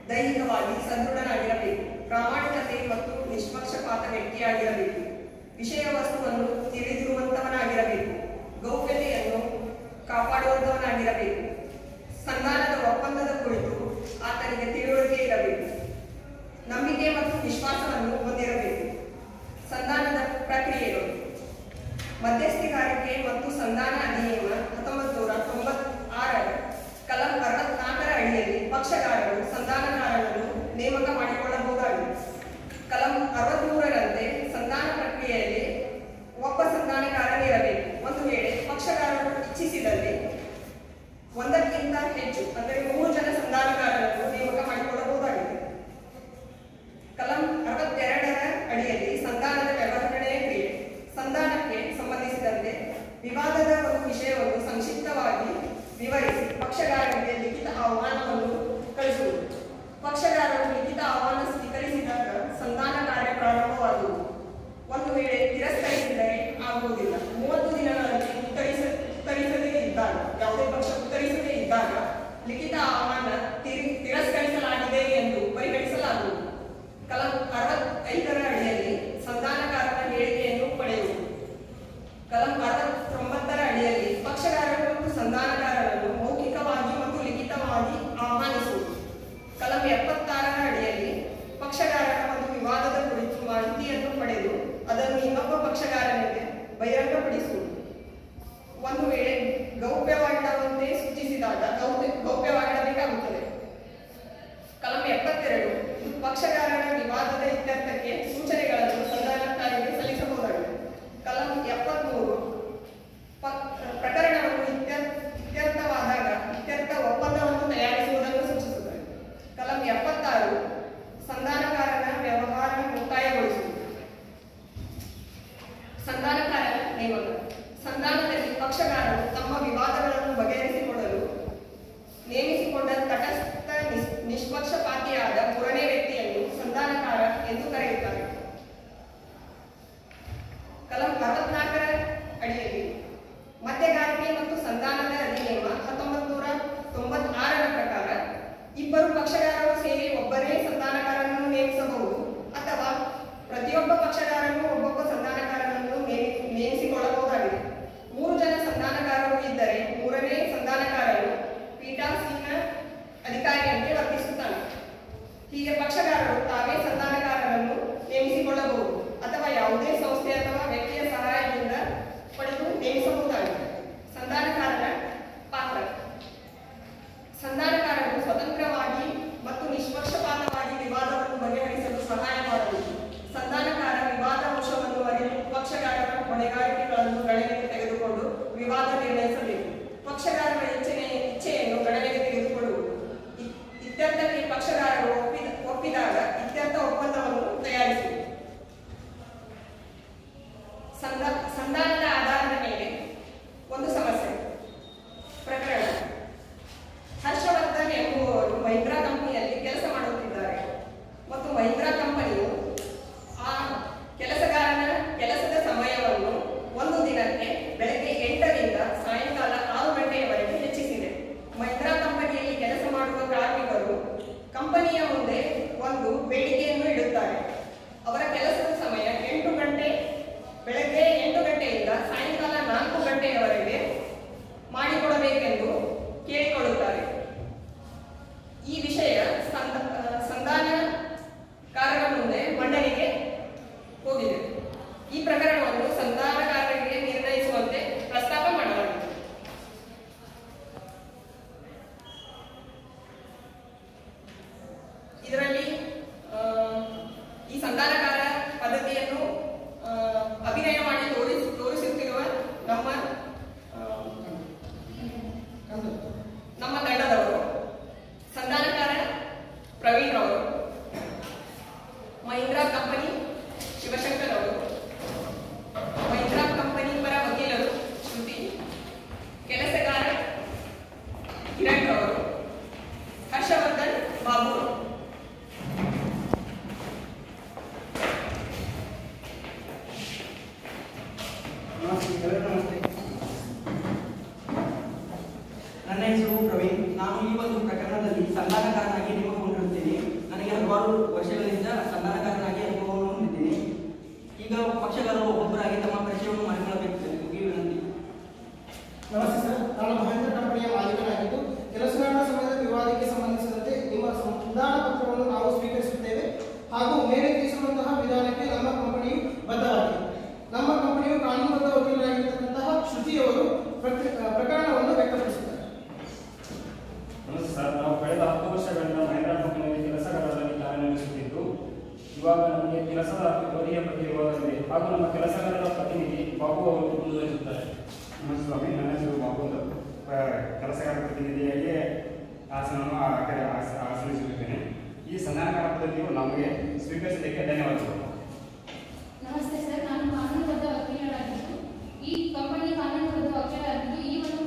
ದೈಹಿಕವಾಗಿ ಸದೃಢನಾಗಿರಬೇಕು. ಪ್ರಾಮಾಣಿಕತೆ ಮತ್ತು ನಿಷ್ಪಕ್ಷಪಾತ ವ್ಯಕ್ತಿಯಾಗಿರಬೇಕು. ವಿಷಯ ವಸ್ತುವನ್ನು ತಿಳಿದಿರುವಂತವನಾಗಿರಬೇಕು. ಗೌಪ್ಯತೆಯನ್ನು ಕಾಪಾಡುವಂತವನಾಗಿರಬೇಕು. ಸಂಧಾನದ ಒಪ್ಪಂದದ ಕುರಿತು ಆತನಿಗೆ ತಿಳುವಳಿಕೆ ಇರಬೇಕು. ನಂಬಿಕೆ ಮತ್ತು ವಿಶ್ವಾಸವನ್ನು ಹೊಂದಿರಬೇಕು. ಸಂಧಾನದ ಪ್ರಕ್ರಿಯೆಗಳು: ಮಧ್ಯಸ್ಥಿಗಾರಿಕೆ ಮತ್ತು ಸಂಧಾನ ಅಧಿನಿಯಮ 1996 ಕಲಂ 64 ಅಡಿಯಲ್ಲಿ ಪಕ್ಷಗಾರರು ಸಂಧಾನಕಾರನನ್ನು ನೇಮಕ ಮಾಡಿಕೊಳ್ಳಬಹುದಾಗಿದೆ. ಕಲಂ 63ರಂತೆ ಸಂಧಾನ ಪ್ರಕ್ರಿಯೆಯಲ್ಲಿ ಒಬ್ಬ ಸಂಧಾನಕಾರನಿರಬೇಕು. ಒಂದು ವೇಳೆ ಪಕ್ಷಗಾರರು ಇಚ್ಛಿಸಿದಲ್ಲಿ ಒಂದಕ್ಕಿಂತ ಹೆಚ್ಚು ಅಂದರೆ 3 ಜನ ಸಂಧಾನಕಾರರನ್ನು ನೇಮಕ ಮಾಡಿಕೊಳ್ಳಬಹುದಾಗಿದೆ. ಕಲಂ 62ರ ಅಡಿಯಲ್ಲಿ ಸಂಧಾನದ ವ್ಯವಹರಣೆಯ ಕ್ರಿಯೆ: ಸಂಧಾನಕ್ಕೆ ಸಂಬಂಧಿಸಿದಂತೆ ವಿವಾದದ ಒಂದು ವಿಷಯವನ್ನು ಸಂಕ್ಷಿಪ್ತವಾಗಿ ವಿವರಿಸಿ ಪಕ್ಷಗಾರರಿಗೆ ಲಿಖಿತ ಆಹ್ವಾನವನ್ನು ಕಳಿಸುವುದು. ಪಕ್ಷಗಾರರು ಲಿಖಿತ ಆಹ್ವಾನ ಸ್ವೀಕರಿಸಿದಾಗ ಸಂಧಾನ ಕಾರ್ಯ ಪ್ರಾರಂಭವಾಗುವುದು. ಒಂದು ವೇಳೆ ತಿರಸ್ಕರಿಸಿದರೆ ಆಗುವುದಿಲ್ಲ. 30 ದಿನಗಳಲ್ಲಿ ಉತ್ತರಿಸದೇ ಇದ್ದಾಗ, ಯಾವುದೇ ಪಕ್ಷ ಉತ್ತರಿಸದೇ ಇದ್ದಾಗ ಲಿಖಿತ ಆಹ್ವಾನ ತಿರಸ್ಕರಿಸಲಾಗಿದೆ ಎಂದು ಪರಿಗಣಿಸಲಾಗುವುದು. ಕಲಂ 65ರ ಅಡಿಯಲ್ಲಿ ಸಂಧಾನಕಾರನ ಹೇಳಿಕೆಯನ್ನು ಪಡೆಯುವುದು. ಕಲಂ 69ರ ಅಡಿಯಲ್ಲಿ ಪಕ್ಷಗಾರರು ಮತ್ತು ಸಂಧಾನಕಾರರನ್ನು ಮೌಖಿಕವಾಗಿ ಮತ್ತು ಲಿಖಿತವಾಗಿ ಆಹ್ವಾನಿಸುವುದು. ಕಲಂ 76ರ ಅಡಿಯಲ್ಲಿ ಪಕ್ಷಗಾರರ ಒಂದು ವಿವಾದದ ಕುರಿತು ಮಾಹಿತಿಯನ್ನು ಪಡೆದು ಅದನ್ನು ಇನ್ನೊಬ್ಬ ಪಕ್ಷಗಾರನಿಗೆ ಬಹಿರಂಗಪಡಿಸುವುದು. ಒಂದು ವೇಳೆ ಗೌಪ್ಯವಾಗಿಡುವಂತೆ ಸೂಚಿಸಿದಾಗ ಗೌಪ್ಯವಾಗಿಡಬೇಕಾಗುತ್ತದೆ. ಕಲಂ 72 ಪಕ್ಷಗಾರರ ವಿವಾದದ ಇತ್ಯರ್ಥಕ್ಕೆ ಸೂಚನೆಗಳನ್ನು ಸಂಧಾನಕಾರರಿಗೆ ಸಲ್ಲಿಸಬಹುದಾಗಿದೆ. ಕಲಂ 73 ಪ್ರಕರಣವನ್ನು ಇತ್ಯರ್ಥವಾದಾಗ ಇತ್ಯರ್ಥ ಒಪ್ಪಂದವನ್ನು ತಯಾರಿಸುವುದನ್ನು ಸೂಚಿಸುತ್ತದೆ. ಕಲಂ 76 ಸಂಧಾನಕಾರನ ವ್ಯವಹಾರ ಮುಕ್ತಾಯಗೊಳಿಸುವುದು. ಸಂಧಾನಕಾರನ ನೇಮಕ: ಸಂಧಾನದಲ್ಲಿ ಪಕ್ಷಗಾರರು ತಮ್ಮ ವಿವಾದಗಳನ್ನು ಬಗೆಹರಿಸಿಕೊಳ್ಳಲು ನೇಮಿಸಿಕೊಂಡ ತಟಸ್ಥ ನಿಷ್ಪಕ್ಷಪಾತಿಯಾದ 3ನೇ ವ್ಯಕ್ತಿಯನ್ನು ಸಂಧಾನಕಾರ ಎಂದು ಕರೆಯುತ್ತಾರೆ. ಕಲಂ 64ರ ಅಡಿಯಲ್ಲಿ ಮಧ್ಯಗಾರಿಕೆ ಮತ್ತು ಸಂಧಾನದ ಅಧಿನಿಯಮ 1996ರ ಪ್ರಕಾರ ಇಬ್ಬರು ಪಕ್ಷಗಾರರು ಸೇರಿ ಒಬ್ಬರೇ ಸಂಧಾನಕಾರನನ್ನು ನೇಮಿಸಬಹುದು ಅಥವಾ ಪ್ರತಿಯೊಬ್ಬ ಪಕ್ಷಗಾರನು ಒಬ್ಬೊಬ್ಬ ಸಂಧಾನಕಾರನನ್ನು ನೇಮಿಸಿಕೊಳ್ಳಬಹುದಾಗಿದೆ. 3 ಜನ ಸಂಧಾನಕಾರರು ಇದ್ದರೆ 3ನೇ ಸಂಧಾನಕಾರನು ಪೀಠಾಸೀನ ಅಧಿಕಾರಿಯಂತೆ ವರ್ತಿಸುತ್ತಾನೆ. ಹೀಗೆ ಪಕ್ಷಗಾರರು ತಾವೇ ಸಂಧಾನಕಾರರನ್ನು ನೇಮಿಸಿಕೊಳ್ಳಬಹುದು ಅಥವಾ ಯಾವುದೇ ಸಂಸ್ಥೆ ಅಥವಾ ವ್ಯಕ್ತಿಯ ಸಹಾಯದಿಂದ ಪಡೆದು ನೇಮಿಸಬಹುದಾಗಿದೆ. ಸಂಧಾನಕಾರನ ಪಾತ್ರ: ಸಂಧಾನಕಾರನು ಸ್ವತಂತ್ರವಾಗಿ ಮತ್ತು ನಿಷ್ಪಕ್ಷಪಾತವಾಗಿ ವಿವಾದವನ್ನು ಬಗೆಹರಿಸಲು ಸಹಾಯ ಮಾಡಬೇಕು. ಸಂಧಾನಕಾರ ವಿವಾದ ಅಂಶವನ್ನು ಅರಿತು ಪಕ್ಷಗಾರರ ಹೊಣೆಗಾರಿಕೆಗಳನ್ನು ಗಣನೆಗೆ ತೆಗೆದುಕೊಂಡು ವಿವಾದ ನಿರ್ಣಯಿಸಬೇಕು. ಪಕ್ಷಗಾರರ ಇಚ್ಛೆಯನ್ನು ಗಣನೆಗೆ ತೆಗೆದುಕೊಳ್ಳುವುದು. ಇತ್ಯರ್ಥಕ್ಕೆ ಪಕ್ಷಗಾರರು ಒಪ್ಪಿದಾಗ ಇತ್ಯರ್ಥ ಒಪ್ಪಂದವನ್ನು ತಯಾರಿಸುವುದು. ಸಂಧಾನದ ಆಧಾರದ ಮೇಲೆ ಒಂದು ಸಮಸ್ಯೆ ಪ್ರಕರಣ: ಹರ್ಷವರ್ಧನ್ ಎಂಬುವವರು ಮಹೀಂದ್ರಾ ಕಂಪನಿಯಲ್ಲಿ ಕೆಲಸ ಮಾಡುತ್ತಿದ್ದಾರೆ ಮತ್ತು ಮಹೀಂದ್ರಾ ಕಂಪನಿಯು ಆ ಕೆಲಸಗಾರನ ಕೆಲಸದ ಸಮಯವನ್ನು ಒಂದು ದಿನಕ್ಕೆ ಬೆಳಗ್ಗೆ 8ರಿಂದ ಸಾಯಂಕಾಲ 6 ಗಂಟೆಯವರೆಗೆ ಹೆಚ್ಚಿಸಿದೆ. ಮಹೀಂದ್ರಾ ಕಂಪನಿಯಲ್ಲಿ ಕೆಲಸ ಮಾಡುವ ಕಾರ್ಮಿಕರು ಕಂಪನಿಯ ಮುಂದೆ ಒಂದು ಬೇಡಿಕೆಯನ್ನು ಇಡುತ್ತಾರೆ. ಅವರ ಕೆಲಸದ ಸಮಯ ಬೆಳಗ್ಗೆ 8 ಗಂಟೆಯಿಂದ ಸಾಯಂಕಾಲ 4 ಗಂಟೆಯವರೆಗೆ ಮಾಡಿಕೊಡಬೇಕೆಂದು ಕೇಳಿಕೊಳ್ಳುತ್ತಾರೆ. ಈ ವಿಷಯ ಈ ಸಂಧಾನಕಾರ ಪದ್ಧತಿಯನ್ನು ಅಭಿನಯ ಮಾಡಿ ತೋರಿಸುತ್ತಿರುವ ನಮ್ಮ ತಂಡದವರು ಸಂಧಾನಕಾರ ಪ್ರವೀಣ್ ಅವರು, ಮಹೀಂದ್ರಾ ಕಂಪನಿ ಶಿವಶಂಕರ್ ಅವರು, ಮಹೀಂದ್ರಾ ಕಂಪನಿ ಪರ ವಕೀಲರು ಶ್ರುತಿ, ಕೆಲಸಗಾರ ಕಿರಣ್ ಅವರು, ಹರ್ಷವರ್ಧನ್ ಬಾಬು ಅವರು. ನಮಸ್ತೆ. ನನ್ನ ಹೆಸರು ಪ್ರವೀಣ್. ನಾನು ಈ ಒಂದು ಪ್ರಕರಣದಲ್ಲಿ ಸಂಧಾನಕಾರನಾಗಿ ನೇಮಕಗೊಂಡಿರುತ್ತೇನೆ. ನನಗೆ ಹಲವಾರು ವರ್ಷಗಳಿಂದ ಸಂಧಾನಕಾರನಾಗಿ ಅನುಭವವನ್ನು ಹೊಂದಿದ್ದೇನೆ. ಈಗ ಪಕ್ಷಗಾರರು ಒಬ್ಬೊಬ್ಬರಾಗಿ ತಮ್ಮ ಪರಿಚಯವನ್ನು ಮಾಡಿಕೊಳ್ಳಬೇಕು ವಿನಂತಿ. ನಮಸ್ತೆ ಸರ್, ನಾನು ಮಹೇಂದ್ರ ಕಂಪನಿಯ ಮಾಲೀಕನಾಗಿದ್ದು ಕೆಲಸಗಾರರ ಸಮಯದ ವಿವಾದಕ್ಕೆ ಸಂಬಂಧಿಸಿದಂತೆ ನಿಮ್ಮ ಸಂಧಾನ ಪತ್ರವನ್ನು ನಾವು ಸ್ವೀಕರಿಸುತ್ತೇವೆ ಹಾಗೂ ಮೇಲೆ ತಿಳಿಸಿರುವಂತಹ ವಿಧಾನಕ್ಕೆ ನಮ್ಮ ಕಂಪನಿಯು ಬದ್ಧವಾಗಿದೆ. ನಮ್ಮ ಕಂಪನಿಯು ಕಾನೂನುಬದ್ಧ ವಕೀಲರಾಗಿರ್ತಕ್ಕಂತಹ ಶ್ರುತಿಯವರು ಪ್ರಕರಣವನ್ನು ವ್ಯಕ್ತಪಡಿಸಿದ್ದಾರೆ. ನಮಸ್ತೆ ಸರ್, ನಾವು ಕಳೆದ 10 ವರ್ಷಗಳಿಂದ ಮಹೇಂದ್ರಾ ಕಂಪನಿಯಲ್ಲಿ ಕೆಲಸಗಾರರಾಗಿ ಕಾರ್ಯನಿರ್ವಹಿಸುತ್ತಿದ್ದು ಇವಾಗ ನಮಗೆ ಕೆಲಸದ ಅವಧಿಯ ಬಗ್ಗೆ ಇರುವುದಿದೆ ಹಾಗೂ ನಮ್ಮ ಕೆಲಸಗಾರರ ಪ್ರತಿನಿಧಿ ಬಾಬು ಅವರು ಮುಂದುವರಿಸುತ್ತಾರೆ. ನಮಸ್ತೆ ಸ್ವಾಮಿ, ನನ್ನ ಹೆಸರು ಬಾಬು ಅಂತ ಕೆಲಸಗಾರ ಪ್ರತಿನಿಧಿಯಾಗಿ ಆಸನಿಸುತ್ತಿದ್ದೇನೆ. ಈ ಸಂಧಾನಕಾರ ಪದ್ಧತಿಯು ನಮಗೆ ಸ್ವೀಕರಿಸಿದ್ದಕ್ಕೆ ಧನ್ಯವಾದಗಳು. ನಮಸ್ತೆ ಸರ್, ನಾನು ಕಾನೂನುಬದ್ಧ ವಕೀಲರಾಗಿದ್ದು ಈ ಕಂಪನಿ ಕಾನೂನುಬದ್ಧ ವಕೀಲರಾಗಿದ್ದು ಈ ಒಂದು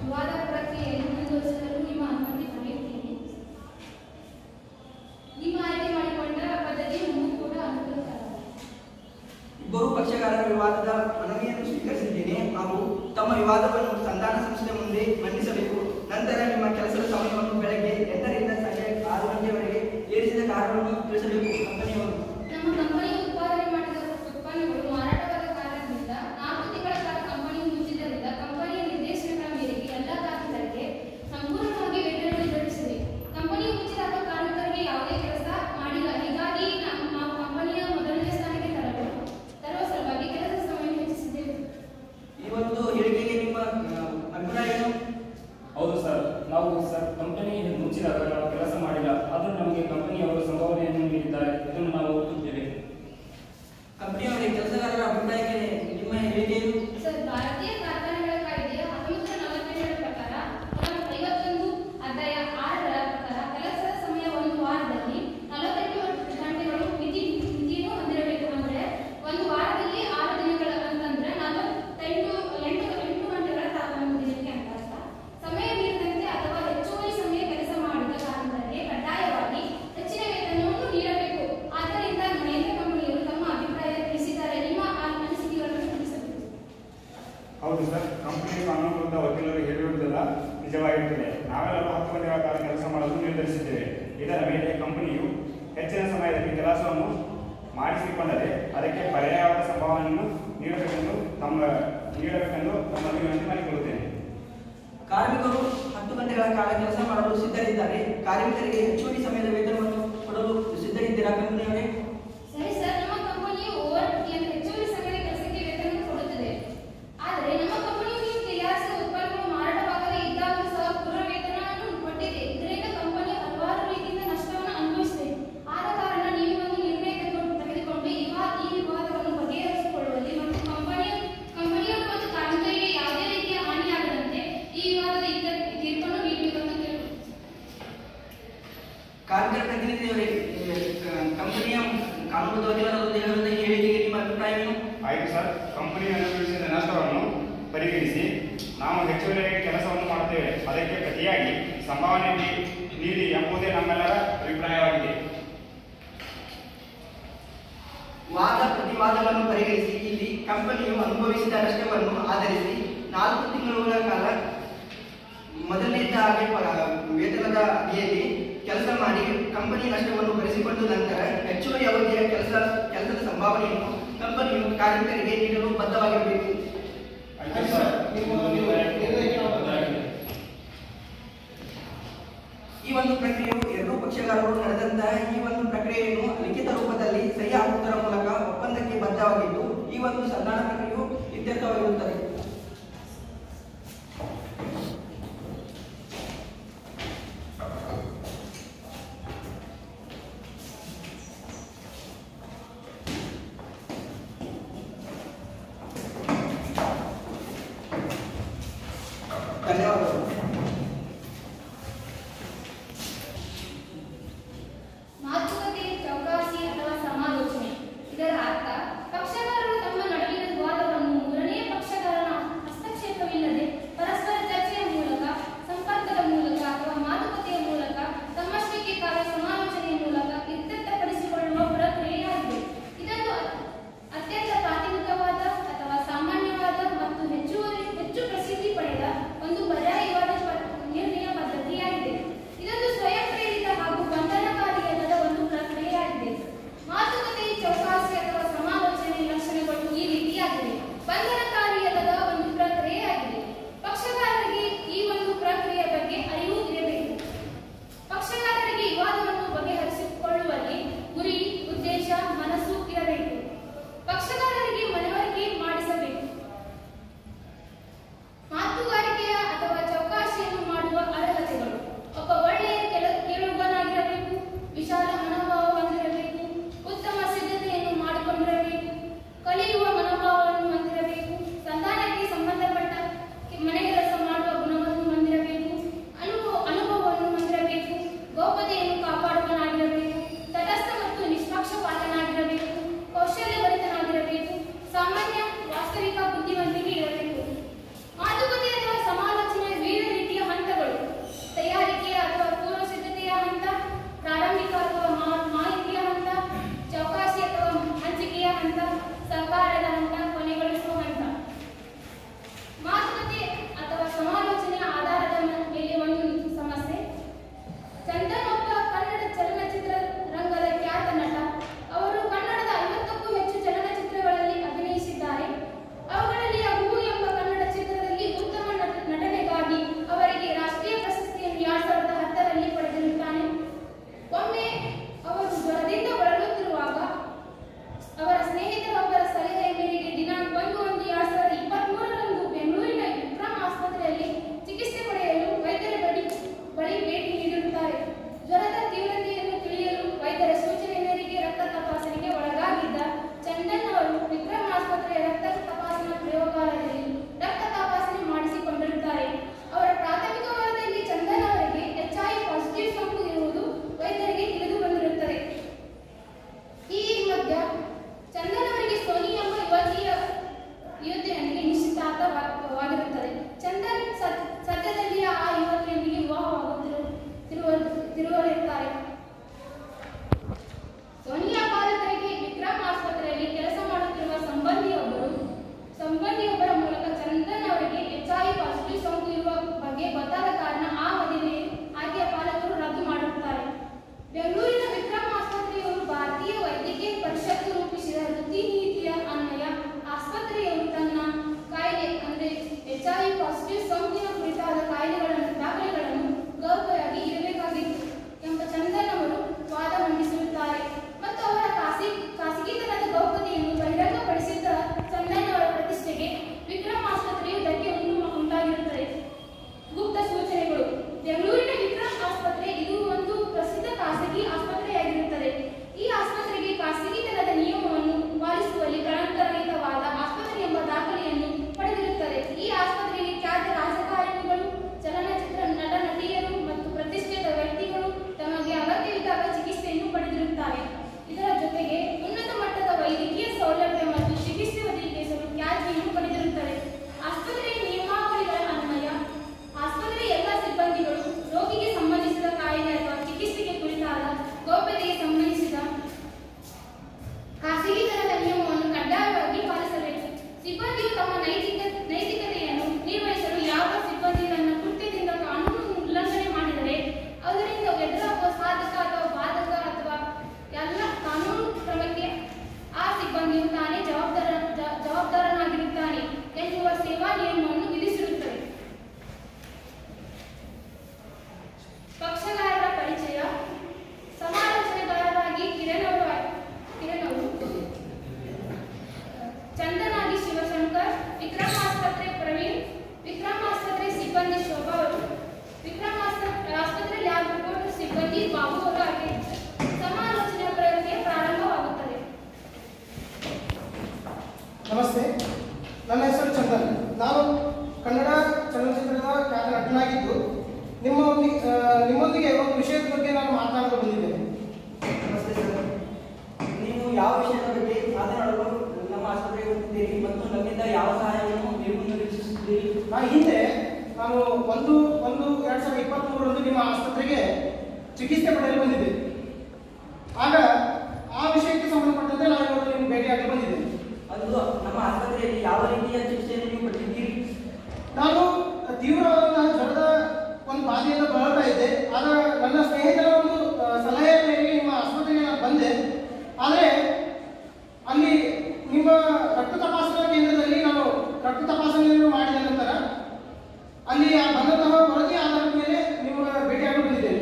ವಿವಾದ ಪ್ರಕ್ರಿಯೆಯನ್ನು ಮುಂದುವರಿಸಲು ನಿಮ್ಮ ಅನುಮತಿ ಪಡೆಯುತ್ತೇನೆ. ನಿಮ್ಮ ಆಯ್ಕೆ ಮಾಡಿಕೊಂಡ ಪದ್ಧತಿ ನಮಗೂ ಕೂಡ ಅನುಕೂಲಕರ. ಇಬ್ಬರು ಪಕ್ಷಗಾರರ ವಿವಾದದ ಮನವಿಯನ್ನು ಸ್ವೀಕರಿಸಿದ್ದೇನೆ ಹಾಗೂ ತಮ್ಮ ವಿವಾದವನ್ನು ಸಂಧಾನ ಸಂಸ್ಥೆ ಮುಂದೆ ಮಂಡಿಸಬೇಕು. ನಂತರ ನಿಮ್ಮ ಕೆಲಸದ ಸಮಯವನ್ನು ಬೆಳಗ್ಗೆ 8 ರಿಂದ ಸಂಜೆ 6 ಗಂಟೆಯವರೆಗೆ ಏರಿಸಿದ ಕಾರಣವನ್ನು ತಿಳಿಸಬೇಕು. ಕಂಪನಿಯವರು ನಮ್ಮ ಕಂಪನಿಯು ಉತ್ಪಾದನೆ ಮಾಡಿದ ಉತ್ಪನ್ನಗಳು ಮಾರಾಟವಾದ ಕಾರಣದಿಂದ 4 ತಿಂಗಳ ಕಾಲ ಕಂಪನಿಯು ಮುಚ್ಚಿದ್ದರಿಂದ ಕಂಪನಿಯ ನಿರ್ದೇಶನಗಳ ಮೇರೆಗೆ ಎಲ್ಲ ಕಾರ್ಮಿಕರಿಗೆ ಸಂಪೂರ್ಣವಾಗಿ ವೇತನ ವಿತರಿಸಿದೆ. ಕಂಪನಿಯು ಮುಚ್ಚಿದಾಗ ಕಾರ್ಮಿಕರಿಗೆ ಯಾವುದೇ ಕೆಲಸ ಮಾಡಿಲ್ಲ. ಹೀಗಾಗಿ ನಾವು ಕಂಪನಿಯ ಮೊದಲನೇ ಸ್ಥಾನಕ್ಕೆ ತರುವ ಸಲುವಾಗಿ ಕೆಲಸದ ಸಮಯ ಹೆಚ್ಚಿಸಿದ್ದೇವೆ. ಈ ಒಂದು ಹೇಳಿಕೆಗೆ ನಿಮ್ಮ ಅಭಿಪ್ರಾಯ ಏನು? ಹೌದು ಸರ್, ನಾವು ಕಂಪನಿ ಮುಚ್ಚಿದಾಗ ನಾವು ಕೆಲಸ ಮಾಡಿಲ್ಲ, ಆದರೂ ನಮಗೆ ಕಂಪನಿಯವರು ಸಂಭಾವನೆಯನ್ನು ನೀಡಿದ್ದಾರೆ. ಇದನ್ನು ನಾವು ಒಪ್ಪುತ್ತೇವೆ. ಕಂಪನಿಯವರಿಗೆ ಕೆಲಸಗಾರರ ಅಭಿಪ್ರಾಯಕ್ಕೆ ನಿಮ್ಮ ಹೇಳಿಕೆ ಏನು? ಸರ್, ಭಾರತೀಯ ಕಾರ್ಖಾನೆಗಳ ಕಾಯ್ದೆ 1947 ಪ್ರಕಾರ ಕಲಂ 51 ಅಧ್ಯಾಯ 6ರ ಪ್ರಕಾರ ಕೆಲಸದ ಸಮಯ ಒಂದು ವಾರದಲ್ಲಿ 48 ಗಂಟೆಗಳು ಮಿತಿಯನ್ನು ಹೊಂದಿರಬೇಕು. ಅಂದ್ರೆ ಒಂದು ವಾರದಲ್ಲಿ 6 ದಿನಗಳ ಅಂತಂದ್ರೆ 8 ಗಂಟೆಗಳ ತಾಪಮಾನ ದಿನಕ್ಕೆ ಅಂತ ಅರ್ಥ. ಸಮಯ ಮೀರಿದಂತೆ ಅಥವಾ ಹೆಚ್ಚುವರಿ ಸಮಯ ಕೆಲಸ ಮಾಡಿದ ಕಾರ್ಮಿಕರಿಗೆ ಕಡ್ಡಾಯವಾಗಿ ಹೆಚ್ಚಿನ ವೇತನವನ್ನು ನೀಡಬೇಕು. ಆದ್ದರಿಂದ ಮಹೇಂದ್ರ ಕಂಪನಿಯವರು ತಮ್ಮ ಅಭಿಪ್ರಾಯ ತಿಳಿಸಿದ್ದಾರೆ. ನಿಮ್ಮ ಅನಿಸಿಕೆಗಳನ್ನು ತಿಳಿಸಬೇಕು. ಹೌದು ಸರ್, ಕಂಪನಿ ಕಾನೂನುಬದ್ಧ ವಕೀಲರು ಹೇಳಿರುವುದೆಲ್ಲ ನಿಜವಾಗಿರುತ್ತದೆ. ನಾವೆಲ್ಲರೂ 10 ಗಂಟೆಗಳ ಕಾಲ ಕೆಲಸ ಮಾಡಲು ನಿರ್ಧರಿಸಿದ್ದೇವೆ. ಇದರ ಮೇಲೆ ಕಂಪನಿಯು ಹೆಚ್ಚಿನ ಸಮಯದಲ್ಲಿ ಕೆಲಸವನ್ನು ಮಾಡಿಸಿಕೊಂಡರೆ ಅದಕ್ಕೆ ಪರ್ಯಾಯವಾದ ಸಂಭಾವನೆಯನ್ನು ನೀಡಬೇಕೆಂದು ತಮ್ಮಲ್ಲಿ ವಿನಂತಿ ಮಾಡಿಕೊಳ್ಳುತ್ತೇನೆ. ಕಾರ್ಮಿಕರು 10 ಗಂಟೆಗಳ ಕಾಲ ಕೆಲಸ ಮಾಡಲು ಸಿದ್ಧರಿದ್ದಾರೆ. ಕಾರ್ಮಿಕರಿಗೆ ಹೆಚ್ಚುವರಿ ಸಮಯದ ವೇತನವನ್ನು ಕೊಡಲು ಸಿದ್ಧರಿದ್ದೀರಾ ಕಂಪನಿಯವರೇ? ಸರಿ ಸರ್, ನಮ್ಮ ಕಂಪನಿಯು ಹೆಚ್ಚುವರಿ ಸಮಯದ ಕೆಲಸಕ್ಕೆ ವೇತನ ಕೊಡುತ್ತದೆ. ಆದರೆ ನಮ್ಮ ಕಂಪನಿಯು ನೀವು ತಯಾರಿಸಿದ ಉತ್ಪನ್ನಗಳು ಮಾರಾಟವಾಗದೇ ಇದ್ದಾಗಲೂ ಸಹ ಪೂರ್ಣ ವೇತನವನ್ನು ಕೊಟ್ಟಿದೆ. ಇದರಿಂದ ಕಂಪನಿಯು ಹಲವಾರು ರೀತಿಯಿಂದ ನಷ್ಟವನ್ನು ಅನುಭವಿಸಿದೆ. ಆದ ಕಾರಣ ನೀವು ಒಂದು ನಿರ್ಣಯ ತೆಗೆದುಕೊಂಡು ಈ ವಿವಾದವನ್ನು ಬಗೆಹರಿಸಿಕೊಳ್ಳುವಲ್ಲಿ ಮತ್ತು ಕಂಪನಿಯವರು ಮತ್ತು ಕಾರ್ಮಿಕರಿಗೆ ಯಾವುದೇ ರೀತಿಯ ಹಾನಿಯಾಗದಂತೆ ಈ ವಿವಾದದ ತೀರ್ಪನ್ನು ನೀಡಬೇಕೆಂದು ಕೇಳುತ್ತೇನೆ. ಕಾರ್ಮಿಕರ ಪ್ರತಿನಿಧಿಯವರೇ, ಕಂಪನಿಯ ಕಾನೂನುಬದ್ಧ ವಕೀಲರು ಹೇಳುವ ಈ ಹೇಳಿಕೆಗೆ ನಿಮ್ಮ ಅಭಿಪ್ರಾಯವೇನು? ಆಯಿತು ಸರ್, ಕಂಪನಿ ಅನುಭವಿಸಿದ ನಷ್ಟವನ್ನು ಪರಿಗಣಿಸಿ ನಾವು ಹೆಚ್ಚುವರಿಯಾಗಿ ಕೆಲಸವನ್ನು ಮಾಡುತ್ತೇವೆ. ಅದಕ್ಕೆ ಪ್ರತಿಯಾಗಿ ಸಂಭಾವನೆ ನೀಡಿ ಎಂಬುದೇ ನಮ್ಮೆಲ್ಲರ ಅಭಿಪ್ರಾಯವಾಗಿದೆ. ವಾದ ಪ್ರತಿವಾದವನ್ನು ಪರಿಗಣಿಸಿ ಇಲ್ಲಿ ಕಂಪನಿಯು ಅನುಭವಿಸಿದ ನಷ್ಟವನ್ನು ಆಧರಿಸಿ 4 ತಿಂಗಳ ಕಾಲ ಮೊದಲನೇದ ಹಾಗೆ ವೇತನದ ಅಡಿಯಲ್ಲಿ ಕೆಲಸ ಮಾಡಿ ಕಂಪನಿ ನಷ್ಟವನ್ನು ಭರಿಸಿಕೊಂಡು ನಂತರ ಹೆಚ್ಚುವರಿ ಅವಧಿಯ ಕೆಲಸದ ಸಂಭಾವನೆಯನ್ನು ಕಂಪನಿಯು ಕಾರ್ಮಿಕರಿಗೆ ನೀಡಲು ಬದ್ಧವಾಗಿರಬೇಕು. ಆಯ್ತು ಸರ್, ಈ ಒಂದು ಪ್ರಕ್ರಿಯೆಯು ಎರಡೂ ಪಕ್ಷಗಾರರು ನಡೆದಂತಹ ಈ ಒಂದು ಪ್ರಕ್ರಿಯೆಯನ್ನು ಲಿಖಿತ ರೂಪದಲ್ಲಿ ಸಹಿ ಹಾಕುವುದರ ಮೂಲಕ ಒಪ್ಪಂದಕ್ಕೆ ಬದ್ಧವಾಗಿದ್ದು ಈ ಒಂದು ಸಂಧಾನ ಪ್ರಕ್ರಿಯೆಯು ಇತ್ಯರ್ಥವಾಗಿರುತ್ತದೆ. ಯಾವ ವಿಷಯದ ಬಗ್ಗೆ ಮಾತನಾಡಲು ನಮ್ಮ ಆಸ್ಪತ್ರೆಗೆ ಬಂದಿದ್ದೀರಿ ಮತ್ತು ನಮ್ಮಿಂದ ಯಾವ ಸಹಾಯವನ್ನು ನೀವು ನಿರೀಕ್ಷಿಸುತ್ತೀರಿ? ಹಿಂದೆ ನಾನು 1/1/2023 ನಿಮ್ಮ ಆಸ್ಪತ್ರೆಗೆ ಚಿಕಿತ್ಸೆ ಪಡೆಯಲು ಬಂದಿದ್ದೆ. ಆಗ ಆ ವಿಷಯಕ್ಕೆ ಸಂಬಂಧಪಟ್ಟಂತೆ ನಾನು ಇವತ್ತು ನಿಮ್ಗೆ ಭೇಟಿಯಾಗಿ ಬಂದಿದ್ದೇನೆ. ಅದು ನಮ್ಮ ಆಸ್ಪತ್ರೆಯಲ್ಲಿ ಯಾವ ರೀತಿಯ ಚಿಕಿತ್ಸೆಯನ್ನು ನೀವು ಪಡೆದಿದ್ದೀರಿ? ನಾನು ತೀವ್ರವಾದಂತಹ ಜ್ವರದ ಒಂದು ಬಾಧೆಯಿಂದ ಬಳಲ್ತಾ ಇದ್ದೆ. ಆಗ ನನ್ನ ಸ್ನೇಹಿತರ ಒಂದು ಸಲಹೆಯ ಮೇರೆಗೆ ನಿಮ್ಮ ಆಸ್ಪತ್ರೆಗೆ ನಾನು ಬಂದೆ. ಆದರೆ ಅಲ್ಲಿ ನಿಮ್ಮ ರಕ್ತ ತಪಾಸಣಾ ಕೇಂದ್ರದಲ್ಲಿ ನಾನು ರಕ್ತ ತಪಾಸಣೆಯನ್ನು ಮಾಡಿದ ನಂತರ ಅಲ್ಲಿ ಬಂದಂತಹ ವರದಿ ಆಧಾರದ ಮೇಲೆ ನಿಮ್ಮ ಭೇಟಿಯಾಗಿ ಬಂದಿದ್ದೇನೆ.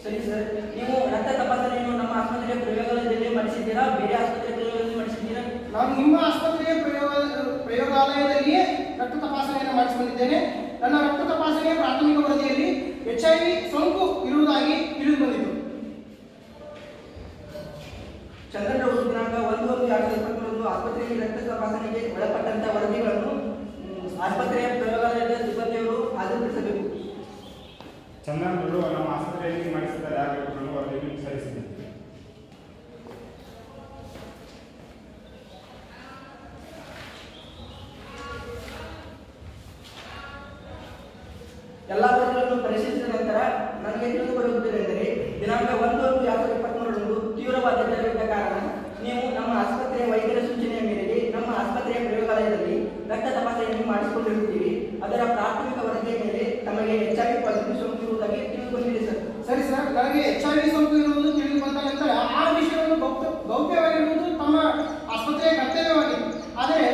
ಸರಿ ಸರ್, ನೀವು ರಕ್ತ ತಪಾಸಣೆಯನ್ನು ನಮ್ಮ ಆಸ್ಪತ್ರೆಯ ಪ್ರಯೋಗಾಲಯದಲ್ಲಿ ಮಾಡಿಸಿದ್ದೀರಾ, ಬೇರೆ ಆಸ್ಪತ್ರೆ ಪ್ರಯೋಗಾಲಯದಲ್ಲಿ ಮಾಡಿಸಿದ್ದೀರಾ? ನಾನು ನಿಮ್ಮ ಆಸ್ಪತ್ರೆಯ ಪ್ರಯೋಗಾಲಯದಲ್ಲಿಯೇ ರಕ್ತ ತಪಾಸಣೆಯನ್ನು ಮಾಡಿಸಿ ಬಂದಿದ್ದೇನೆ. ನನ್ನ ರಕ್ತ ತಪಾಸಣೆಯ ಪ್ರಾಥಮಿಕ ವರದಿಯಲ್ಲಿ HIV ಸೋಂಕು ಇರುವುದಾಗಿ ತಿಳಿದು ಬಂದಿತು. ಚಂದ್ರನವರು ದಿನಾಂಕ 1/1/2023 ಆಸ್ಪತ್ರೆಯಲ್ಲಿ ರಕ್ತ ತಪಾಸಣೆಗೆ ಒಳಪಟ್ಟಂತಹ ವರದಿಗಳನ್ನು ಆಸ್ಪತ್ರೆಯ ಪ್ರಯೋಗಾಲಯದ ಸಿಬ್ಬಂದಿಯವರು ಹಾಜರುಪಡಿಸಬೇಕು. ಚಂದನವರು ನಮ್ಮ ಆಸ್ಪತ್ರೆಯಲ್ಲಿ ಮಾಡಿಸಿದ ಲ್ಯಾಬ್ಗಳನ್ನು ವರದಿಯನ್ನು ಸಲ್ಲಿಸಿದೆ. ಎಲ್ಲ ವರದಿಗಳನ್ನು ಪರಿಶೀಲಿಸಿದ ನಂತರ ನನಗೆ ತಿಳಿದು ಬರುವುದೇನೆಂದರೆ ದಿನಾಂಕ 1/1/2023 ತೀವ್ರವಾದ ಜ್ವರವಿದ್ದ ಕಾರಣ ನೀವು ನಮ್ಮ ಆಸ್ಪತ್ರೆಯ ವೈದ್ಯರ ಸೂಚನೆಯ ಮೇರೆಗೆ ನಮ್ಮ ಆಸ್ಪತ್ರೆಯ ಪ್ರಯೋಗಾಲಯದಲ್ಲಿ ರಕ್ತ ತಪಾಸಣೆಯನ್ನು ಮಾಡಿಸಿಕೊಂಡಿರುತ್ತೀರಿ. ಅದರ ಪ್ರಾಥಮಿಕ ವರದಿಯ ಮೇಲೆ ತಮಗೆ HIV ಪಾಸಿಟಿವ್ ಸೋಂಕು ಇರುವುದಾಗಿ ತಿಳಿದು ಬಂದಿದೆ ಸರ್. ಸರಿ ಸರ್, ನನಗೆ HIV ಸೋಂಕು ಇರುವುದು ತಿಳಿದು ಬಂದ ನಂತರ ಆ ವಿಷಯವನ್ನು ಗೌಪ್ಯವಾಗಿರುವುದು ತಮ್ಮ ಆಸ್ಪತ್ರೆಯ ಕರ್ತವ್ಯವಾಗಿದೆ. ಆದರೆ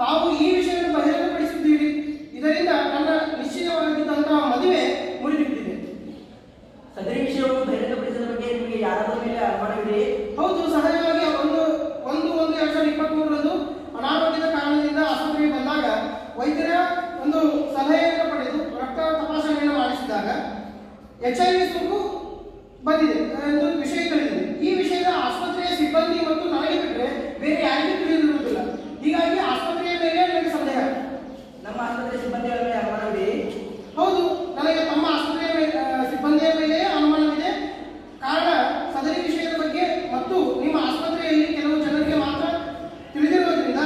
ತಾವು ಈ ವಿಷಯವನ್ನು ಬಹಿರಂಗಪಡಿಸಿದ್ದೀರಿ. ಇದರಿಂದ ನನ್ನ ನಿಶ್ಚಿತವಾಗಿದ್ದಂತಹ ಮದುವೆ ಮುರಿದುಬಿಟ್ಟಿದೆ. ಸದರಿ ವಿಷಯವನ್ನು ಬಹಿರಂಗಪಡಿಸಿದ ಬಗ್ಗೆ ನಿಮಗೆ ಯಾರಾದರೂ ಮೇಲೆ ಅನುಮಾನವಿದೆಯೇ? ಹೌದು, ಸಹಜವಾಗಿ 1/1/2023 ಅನಾರೋಗ್ಯದ ಕಾರಣದಿಂದ ಆಸ್ಪತ್ರೆಗೆ ಬಂದಾಗ ವೈದ್ಯರ ಒಂದು ಸಲಹೆಯನ್ನು ಪಡೆದು ರಕ್ತ ತಪಾಸಣೆಯನ್ನು ಮಾಡಿಸಿದಾಗ HIV ಸೋಂಕು ಬಂದಿದೆ ಎಂದು ವಿಷಯ ತಿಳಿದಿದೆ. ಈ ವಿಷಯದ ಆಸ್ಪತ್ರೆಯ ಸಿಬ್ಬಂದಿ ಮತ್ತು ನನಗೆ ಬಿಟ್ಟರೆ ಬೇರೆ ಯಾರಿಗೂ ತಿಳಿದಿರುವುದಿಲ್ಲ. ಹೀಗಾಗಿ ಆಸ್ಪತ್ರೆಯ ಮೇಲೆ ನನಗೆ ಸಂದೇಹ. ನಮ್ಮ ಆಸ್ಪತ್ರೆಯ ಸಿಬ್ಬಂದಿಗಳ ಮೇಲೆ ಅನುಮಾನವಿದೆಯೇ? ಹೌದು, ನನಗೆ ತಮ್ಮ ಆಸ್ಪತ್ರೆಯ ಸಿಬ್ಬಂದಿಯ ಮೇಲೆ ಅನುಮಾನವಿದೆ. ಕಾರಣ ಸದರಿ ವಿಷಯದ ಬಗ್ಗೆ ಮತ್ತು ನಿಮ್ಮ ಆಸ್ಪತ್ರೆಯಲ್ಲಿ ಕೆಲವು ಜನರಿಗೆ ಮಾತ್ರ ತಿಳಿದಿರುವುದರಿಂದ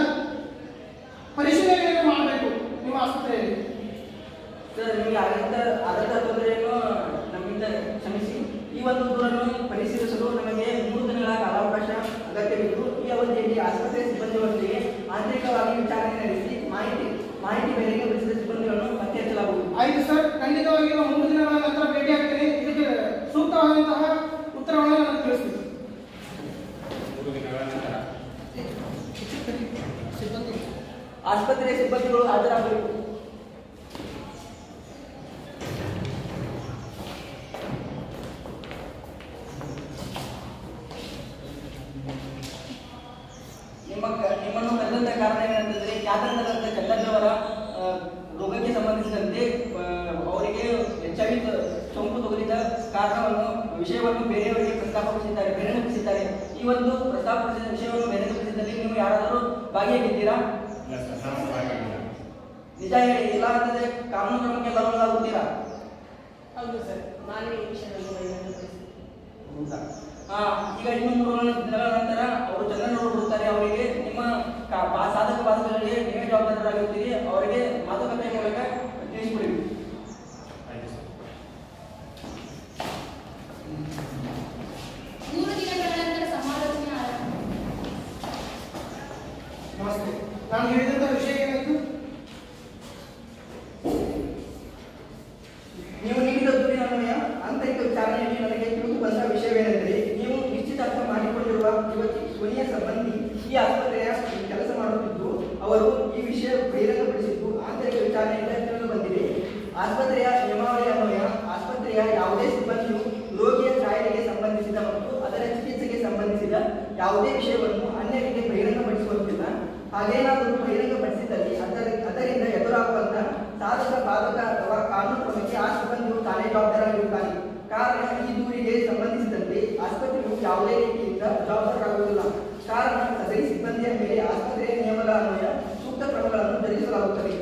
ಪರಿಶೀಲನೆಯನ್ನು ಮಾಡಬೇಕು ನಿಮ್ಮ ಆಸ್ಪತ್ರೆಯಲ್ಲಿ. ಸರ್, ನಿಮಗೆ ಆದಂತಹ ತೊಂದರೆಯನ್ನು ನಮ್ಮಿಂದ ಕ್ಷಮಿಸಿ. ಈ ಒಂದು ದೂರನ್ನು ಪರಿಶೀಲಿಸಲು ನಮಗೆ 3 ದಿನಗಳ ಕಾಲಾವಕಾಶ ಅಗತ್ಯವಿದ್ದು ಈ ಅವಧಿಯಲ್ಲಿ ಆಸ್ಪತ್ರೆ ಸಿಬ್ಬಂದಿಗಳೊಂದಿಗೆ ಆಂತರಿಕವಾಗಿ ವಿಚಾರಣೆ ನಡೆಸಿ ಮಾಹಿತಿ ಮೇರೆಗೆ ಬಯಸಿದ ಸಿಬ್ಬಂದಿಗಳನ್ನು ಪತ್ತೆ ಹಚ್ಚಲಾಗುವುದು. ಆಯ್ತು ಸರ್, ಖಂಡಿತವಾಗಿ 3 ದಿನಗಳ ನಂತರ ಭೇಟಿಯಾಗ್ತೇನೆ. ಇದಕ್ಕೆ ಸೂಕ್ತವಾದಂತಹ ಉತ್ತರವನ್ನು ನನಗೆ ತಿಳಿಸ್ತೀನಿ. 3 ದಿನಗಳ ನಂತರ ಆಸ್ಪತ್ರೆಯ ಸಿಬ್ಬಂದಿಗಳು ಹಾಜರಾಗಬೇಕು. ನಿಮ್ಮನ್ನು ಕರೆದಂತ ಕಾರಣ ಏನಂತಂದ್ರೆ ಖ್ಯಾತರಂಗದಂತ ಚಂದನ್ನವರ ರೋಗಕ್ಕೆ ಸಂಬಂಧಿಸಿದಂತೆ ಅವರಿಗೆ HIV ಸೋಂಕು ತಗುಲಿದ ಕಾರಣವನ್ನು ವಿಷಯವನ್ನು ಬೇರೆಯವರಿಗೆ ಪ್ರಸ್ತಾಪಿಸಿದ್ದಾರೆ, ಬಹಿರಂಗಪಡಿಸಿದ್ದಾರೆ. ಈ ಒಂದು ಪ್ರಸ್ತಾಪಿಸಿದ ವಿಷಯವನ್ನು ಬಹಿರಂಗಪಡಿಸಿದಲ್ಲಿ ನೀವು ಯಾರಾದರೂ ಭಾಗಿಯಾಗಿದ್ದೀರಾ? ಇಲ್ಲ ಸರ್, ನಾವು ಭಾಗಿಯಾಗಿಲ್ಲ. ನಿಜ ಹೇಳಿ, ಇಲ್ಲ ಅಂತಂದ್ರೆ ಕಾನೂನು ಕ್ರಮಕ್ಕೆ ಬರಲಾಗುತ್ತೀರಾ? ಹೌದು ಸರ್, ನಾನೇ ಈ ವಿಷಯವನ್ನು ಬಹಿರಂಗಪಡಿಸಿದೆ. ಈಗ ಇನ್ನು 3 ದಿನಗಳ ನಂತರ ಅವರು ಚಂದ್ರನವರು ಬರುತ್ತಾರೆ. ಅವರಿಗೆ ನಿಮ್ಮ ಸಾಧಕ ಬಾಧಕಗಳಿಗೆ ನೀವೇ ಜವಾಬ್ದಾರರಾಗಿರ್ತೀರಿ. ಅವರಿಗೆ ಮಾತುಕತೆಯ ಮೂಲಕ ತಿಳಿಸಿಕೊಡಿ. ಆಯ್ತು ಸರ್. 3 ದಿನಗಳ ನಂತರ ಸಮಾಲೋಚನೆ ಆರಂಭ. ನಮಸ್ತೆ, ನಾನು ಹೇಳಿದಂತಹ ವಿಷಯ ಏನಾಯಿತು? ನೀವು ನೀಡಿದ ದೂರಿನ ಅನ್ವಯ ಆಂತರಿಕ ವಿಚಾರಣೆಯಲ್ಲಿ ನನಗೆ ತಿಳಿದು ಬಂದ ವಿಷಯವೇನೆಂದರೆ ನೀವು ನಿಶ್ಚಿತಾರ್ಥ ಮಾಡಿಕೊಂಡಿರುವ ಯುವತಿ ಸೋನಿಯಾ ಸಂಬಂಧಿ ಈ ಆಸ್ಪತ್ರೆಯ ಕೆಲಸ ಮಾಡುತ್ತಿದ್ದು ಅವರು ಈ ವಿಷಯ ಬಹಿರಂಗಪಡಿಸಿದ್ದು ಆಂತರಿಕ ವಿಚಾರಣೆಯಿಂದ ತಿಳಿದು ಬಂದಿದೆ. ಆಸ್ಪತ್ರೆಯ ನಿಯಮಾವಳಿ ಅನ್ವಯ ಆಸ್ಪತ್ರೆಯ ಯಾವುದೇ ಸಿಬ್ಬಂದಿಯು ರೋಗಿಯ ಕಾಯಿಲೆಗೆ ಸಂಬಂಧಿಸಿದ ಮತ್ತು ಅದರ ಚಿಕಿತ್ಸೆಗೆ ಸಂಬಂಧಿಸಿದ ಯಾವುದೇ ವಿಷಯವನ್ನು ಅನ್ಯರಿಗೆ ಬಹಿರಂಗಪಡಿಸುವಂತಿಲ್ಲ. ಹಾಗೇನಾದರೂ ಬಹಿರಂಗಪಡಿಸಿದಲ್ಲಿ ಅದರಿಂದ ಎದುರಾಗುವಂತಹ ಸಾಧಕ ಬಾಧಕ ಅಥವಾ ಕಾನೂನು ಕ್ರಮಕ್ಕೆ ಆ ಸಿಬ್ಬಂದಿಯು ತಾನೇ ಜವಾಬ್ದಾರರಾಗಿರುತ್ತಾನೆ. ಕಾರಣ ಈ ದೂರಿಗೆ ಸಂಬಂಧಿಸಿದಂತೆ ಆಸ್ಪತ್ರೆಯು ಯಾವುದೇ ರೀತಿಯಿಂದ ಜವಾಬ್ದಾರರಾಗುವುದಿಲ್ಲ. ಕಾರಣ ಸದರಿ ಸಿಬ್ಬಂದಿಯ ಮೇಲೆ ಆಸ್ಪತ್ರೆಯ ನಿಯಮಗಳ ಅನ್ವಯ ಸೂಕ್ತ ಕ್ರಮಗಳನ್ನು ಜರುಗಿಸಲಾಗುತ್ತದೆ.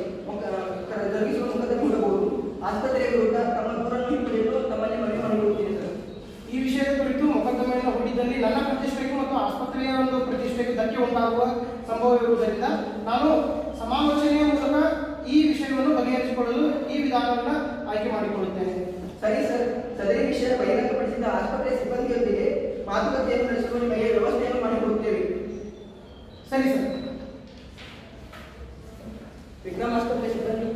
ಜರುಗಿಸುವ ಮುಖದಲ್ಲಿ ನೋಡಬಹುದು. ಆಸ್ಪತ್ರೆಯ ವಿರುದ್ಧ ತಮ್ಮ ದೂರನ್ನು ಹಿಂಪಡೆಯಲು ತಮ್ಮಲ್ಲಿ ಮನವಿ ಮಾಡಿಕೊಳ್ಳುತ್ತೇನೆ ಸರ್. ಈ ವಿಷಯದ ಕುರಿತು ಮೊಕದ್ದಮೆಯನ್ನು ಹೂಡಿದಲ್ಲಿ ನನ್ನ ಪ್ರತಿಷ್ಠೆಗೂ ಮತ್ತು ಆಸ್ಪತ್ರೆಯ ಆಸ್ಪತ್ರೆಯ ಒಂದು ಪ್ರತಿಷ್ಠೆಗೆ ಧಕ್ಕೆ ಉಂಟಾಗುವ ಸಂಭವವಿರುವುದರಿಂದ ನಾನು ಸಮಾಲೋಚನೆಯ ಮೂಲಕ ಈ ವಿಷಯವನ್ನು ಬಗೆಹರಿಸಿಕೊಳ್ಳಲು ಈ ವಿಧಾನವನ್ನು ಆಯ್ಕೆ ಮಾಡಿಕೊಳ್ಳುತ್ತೇನೆ. ಸರಿ ಸರ್, ಸದರಿ ವಿಷಯ ಬಹಿರಂಗಪಡಿಸಿದ ಆಸ್ಪತ್ರೆ ಸಿಬ್ಬಂದಿಯೊಂದಿಗೆ ಮಾತುಕತೆಯನ್ನು ನಡೆಸಲು ನಿಮಗೆ ವ್ಯವಸ್ಥೆಯನ್ನು ಮಾಡಿಕೊಡುತ್ತೇವೆ. ಸರಿ ಸರ್. ವಿಕ್ರಮ್ ಆಸ್ಪತ್ರೆ ಸಿಬ್ಬಂದಿ.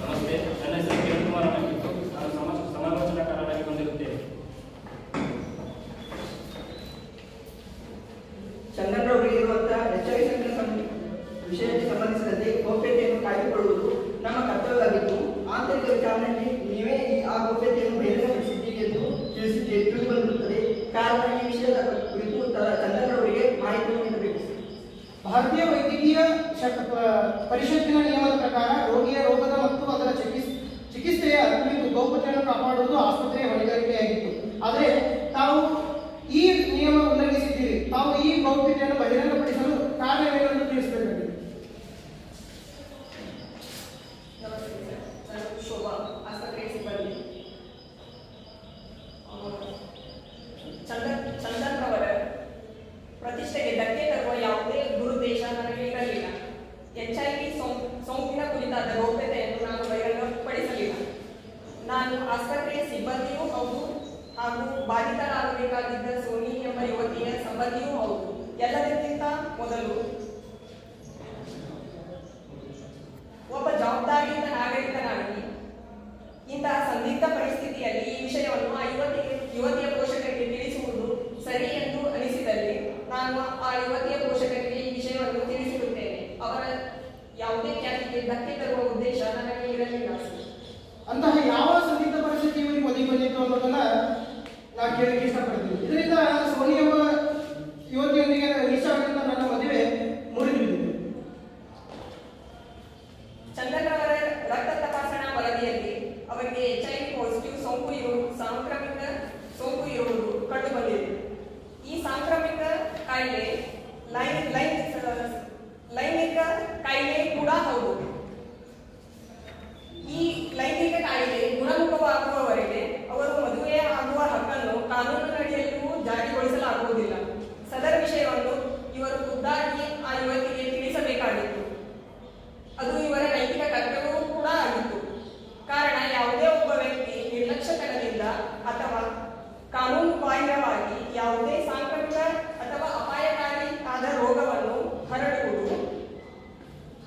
ನಮಸ್ತೆ, ನನ್ನ ಹೆಸರು ಕಿರಣ್ ಕುಮಾರ್ ಆಗಿದ್ದು ನಾನು ಸಮಾಲೋಚನಾಕಾರರಾಗಿ ಬಂದಿರುತ್ತೇನೆ. ಚಂದನ್ರವರಿಗೆ ಇರುವಂತಹ HIV ವಿಷಯಕ್ಕೆ ಸಂಬಂಧಿಸಿದಂತೆ ಗೌಪ್ಯತೆಯನ್ನು ಕಾಯ್ದುಕೊಳ್ಳುವುದು ನಮ್ಮ ಕರ್ತವ್ಯವಾಗಿದ್ದು, ಆಂತರಿಕ ವಿಚಾರಣೆಯಲ್ಲಿ ನೀವೇ ಆ ಗೌಪ್ಯತೆಯನ್ನು ಬಹಿರಂಗಪಡಿಸಿದ್ದೀರಿ ಎಂದು ತಿಳಿದುಬಂದಿರುತ್ತದೆ. ಕಾರಣ ಈ ವಿಷಯದ ಕುರಿತು ಚಂದನ್ರವರಿಗೆ ಮಾಹಿತಿಯನ್ನು ನೀಡಬೇಕು. ಭಾರತೀಯ ವೈದ್ಯಕೀಯ ಪರಿಷತ್ತಿನ ನಿಯಮದ ಪ್ರಕಾರ ರೋಗಿಯ ರೋಗದ ಮತ್ತು ಅದರ ಚಿಕಿತ್ಸೆಯ ಕುರಿತು ಗೌಪ್ಯತೆಯನ್ನು ಕಾಪಾಡುವುದು ಆಸ್ಪತ್ರೆಯ ಹೊಣೆಗಾರಿಕೆಯಾಗಿತ್ತು. ಆದರೆ ತಾವು ಈ ನಿಯಮ ಉಲ್ಲಂಘಿಸಿದ್ದೀರಿ. ತಾವು ಈ ಗೌಪ್ಯತೆಯನ್ನು ಬಹಿರಂಗಪಡಿಸಲು ಕಾರಣವೇನೆಂದು ತಿಳಿಸಬೇಕಾಗಿದೆ. ನಮಸ್ತೆ ಸರ್, ನಾನು ಶೋಭಾ, ಆಸ್ಪತ್ರೆಯ ಸಿಬ್ಬಂದಿ. ಚಂದನ್ ಅವರ ಪ್ರತಿಷ್ಠೆಗೆ ಧಕ್ಕೆ ತರುವ ಯಾವುದೇ ದುರುದ್ದೇಶ ನನಗೆ ಇರಲಿಲ್ಲ. HIV ಸೋಂಕಿನ ಕುರಿತಾದ ಗೌಪ್ಯತೆಯನ್ನು ನಾನು ಬಹಿರಂಗಪಡಿಸಲಿಲ್ಲ. ನಾನು ಆಸ್ಪತ್ರೆಯ ಸಿಬ್ಬಂದಿಯೂ ಹೌದು ಹಾಗೂ ಬಾಧಿತರಾಗಬೇಕಾಗಿದ್ದ ಸೋನಿ ಎಂಬ ಯುವತಿಯ ಸಂಬಂಧಿಯೂ ಹೌದು. ಎಲ್ಲದಕ್ಕಿಂತ ಮೊದಲು ಒಬ್ಬ ಜವಾಬ್ದಾರಿಯುತ ನಾಗರಿಕನಾಗಿ ಇಂತಹ ಸಂದಿಗ್ಧ ಪರಿಸ್ಥಿತಿಯಲ್ಲಿ ಈ ವಿಷಯವನ್ನು ಆ ಯುವತಿಯ ಪೋಷಕರಿಗೆ ತಿಳಿಸುವುದು ಸರಿ ಎಂದು ಅನಿಸಿದಲ್ಲಿ ನಾನು ಆ ಯುವತಿಯ ಪೋಷಕರಿಗೆ ಈ ವಿಷಯವನ್ನು ತಿಳಿಸಿರುತ್ತೇನೆ. ಅವರ ಯಾವುದೇ ಖ್ಯಾತಿಗೆ ಧಕ್ಕೆ ತರುವ ಉದ್ದೇಶ ನನಗೆ ಇರಲಿಲ್ಲ. ಅಂತಹ ಯಾವ ಸಂದಿಗ್ಧ ಪರಿಸ್ಥಿತಿ ಇವರಿಗೆ ಒದಗಿ ಬಂದಿತ್ತು ಅನ್ನೋದನ್ನ ನಾನು ಕೇಳಲಿಕ್ಕೆ ಇಷ್ಟಪಡ್ತೀನಿ. ಇದರಿಂದ ಸೋನಿ ಎಂಬ ಯುವತಿಯೊಂದಿಗೆ ಈಶಾವಿನಿಂದ ನನ್ನ ಮದುವೆ ಮುರಿದು ಬಿದ್ದಿದೆ. ಚಂದನ್ ಅವರ ರಕ್ತ ತಪಾಸಣಾ ವರದಿಯಲ್ಲಿ ಅವರಿಗೆ HIV ಪಾಸಿಟಿವ್ ಸಾಂಕ್ರಾಮಿಕ ಸೋಂಕು ಇರುವುದು ಕಂಡುಬಂದಿದೆ. ಈ ಸಾಂಕ್ರಾಮಿಕ ಕಾಯಿಲೆ ಲೈಂಗಿಕ ಕಾಯಿಲೆ ಕೂಡ ಹೌದು. ಈ ಲೈಂಗಿಕ ಕಾಯಿಲೆ ಗುಣಮುಖವಾಗುವವರೆಗೆ ಅವರು ಮದುವೆ ಆಗುವ ಹಕ್ಕನ್ನು ಕಾನೂನಿನಡಿಯಲ್ಲಿಯೂ ಜಾರಿಗೊಳಿಸಲಾಗುವುದಿಲ್ಲ. ಸದರ ವಿಷಯವನ್ನು ಇವರು ಖುದ್ದಾಗಿ ಆ ಯುವತಿಗೆ ತಿಳಿಸಬೇಕಾಗಿತ್ತು. ಅದು ಇವರ ನೈತಿಕ ಕರ್ತವ್ಯವೂ ಕೂಡ ಆಗಿತ್ತು. ಕಾರಣ ಯಾವುದೇ ಒಬ್ಬ ವ್ಯಕ್ತಿ ನಿರ್ಲಕ್ಷ್ಯತನದಿಂದ ಅಥವಾ ಕಾನೂನು ಬಾಹಿರವಾಗಿ ಯಾವುದೇ ಸಾಂಕ್ರಾಮಿಕ ಅಥವಾ ಅಪಾಯಕಾರಿ ಆದ ರೋಗವನ್ನು ಹರಡುವುದು